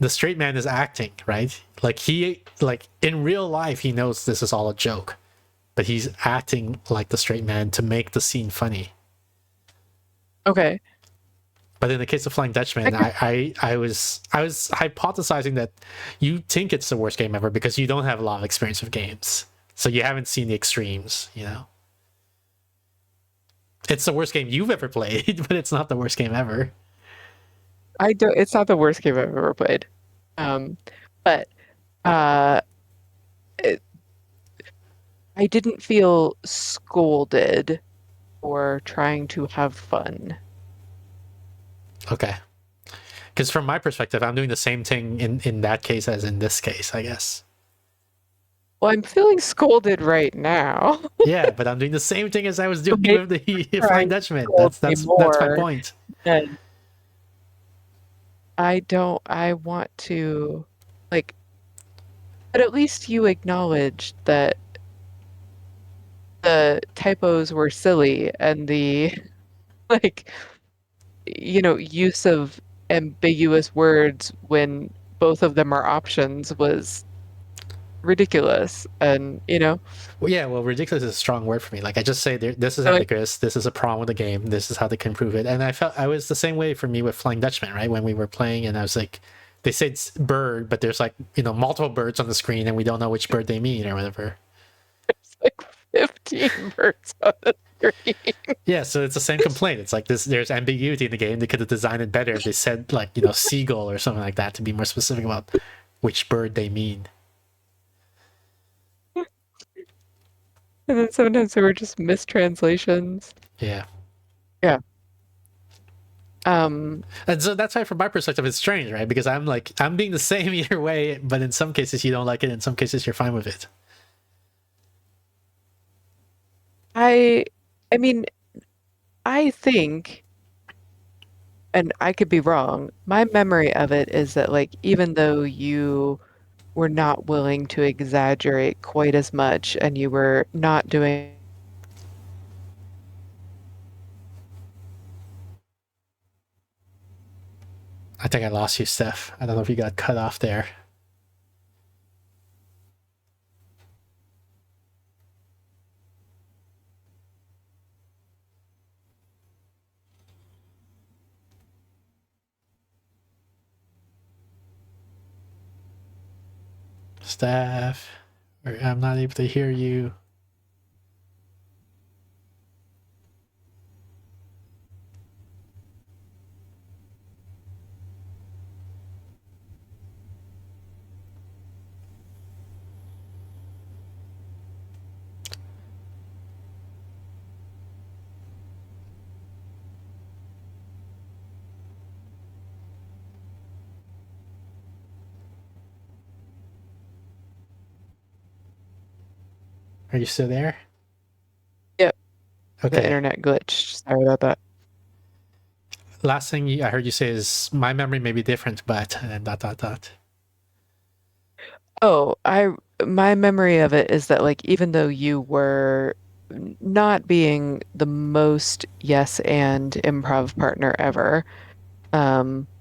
the straight man is acting, right? Like he like in real life he knows this is all a joke, but he's acting like the straight man to make the scene funny. Okay. But in the case of Flying Dutchman, I I was hypothesizing that you think it's the worst game ever because you don't have a lot of experience with games, so you haven't seen the extremes. You know, it's the worst game you've ever played, but it's not the worst game ever. I don't. It's not the worst game I've ever played. Um, but uh, it, I didn't feel scolded for trying to have fun. Okay, because from my perspective, I'm doing the same thing in that case as in this case, I guess. Well, I'm feeling scolded right now. Yeah, but I'm doing the same thing as I was doing Maybe with the Flying trying to Dutchman. scold me That's my more. point. And I want to, like, but at least you acknowledged that the typos were silly and the, like, use of ambiguous words when both of them are options was ridiculous. And, Well, yeah, well, ridiculous is a strong word for me. Like I just say, this is like, ambiguous. This is a problem with the game. This is how they can improve it. And I felt I was the same way for me with Flying Dutchman, right? When we were playing, and I was like, they said bird, but there's like multiple birds on the screen, and we don't know which bird they mean or whatever. it's like 15 birds on the screen. Yeah, so it's the same complaint. It's like this. There's ambiguity in the game. They could have designed it better if they said like seagull or something like that to be more specific about which bird they mean. And then sometimes there were just mistranslations. Yeah. Yeah. Um, And so that's why, from my perspective, it's strange, right? Because I'm like, I'm being the same either way, but in some cases you don't like it, in some cases you're fine with it. I I mean, I think, and I could be wrong, my memory of it is that like even though you were not willing to exaggerate quite as much and you were not doing I think I lost you, Steph. I don't know if you got cut off there. Steph, I'm not able to hear you. Are you still there? Yep, the Okay. internet glitched. Sorry about that. Last thing I heard you say is my memory may be different, but and dot dot dot. Oh, my memory of it is that like even though you were not being the most yes and improv partner ever,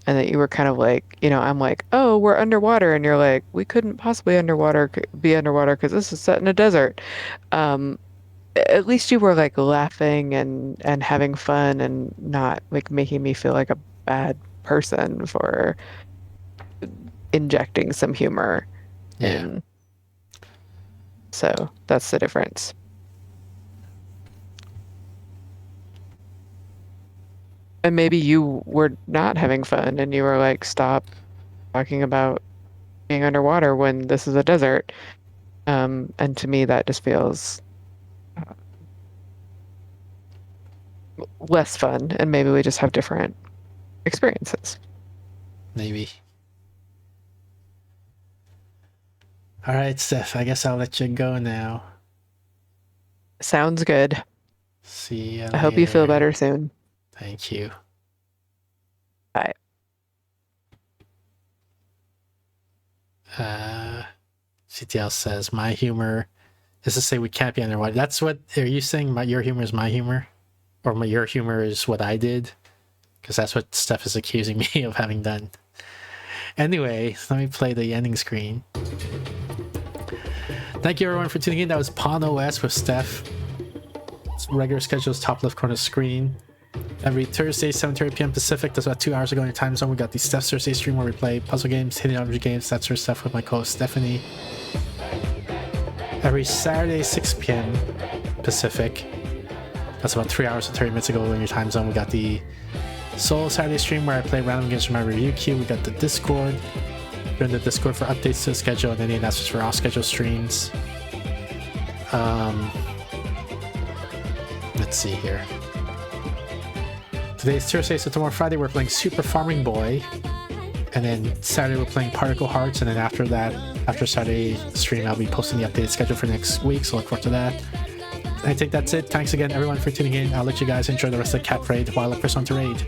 and that you were kind of like, I'm like, oh, we're underwater, and you're like, we couldn't possibly be underwater because this is set in a desert. Um, at least you were like laughing and having fun and not like making me feel like a bad person for injecting some humor Yeah. in. So that's the difference. And maybe you were not having fun and you were like, stop talking about being underwater when this is a desert. And to me, that just feels less fun. And maybe we just have different experiences. maybe. All right, Steph, I guess I'll let you go now. Sounds good. See you I hope you feel later. better soon. Thank you. Bye. CTL says, my humor is to say we can't be underwater. That's what, are you saying your humor is my humor? Or your humor is what I did? Because that's what Steph is accusing me of having done. Anyway, let me play the ending screen. Thank you everyone for tuning in. That was Pawn.OS with Steph. It's regular schedule is top left corner screen. Every Thursday, 7:30 p.m. Pacific. That's about 2 hours ago in your time zone. We got the Steph's Thursday stream where we play puzzle games, hidden object games, that sort of stuff with my co-host Stephanie. Every Saturday, 6 p.m. Pacific. That's about 3 hours and 30 minutes ago in your time zone. We got the Solo Saturday stream where I play random games from my review queue. We got the Discord. You're in the Discord for updates to the schedule and any announcements for off-schedule streams. Let's see here. Today's Thursday, so tomorrow Friday we're playing Super Farming Boy. And then Saturday we're playing Particle Hearts. And then after that, after Saturday stream, I'll be posting the updated schedule for next week. So look forward to that. I think that's it. Thanks again everyone for tuning in. I'll let you guys enjoy the rest of the cat raid while I press on to raid.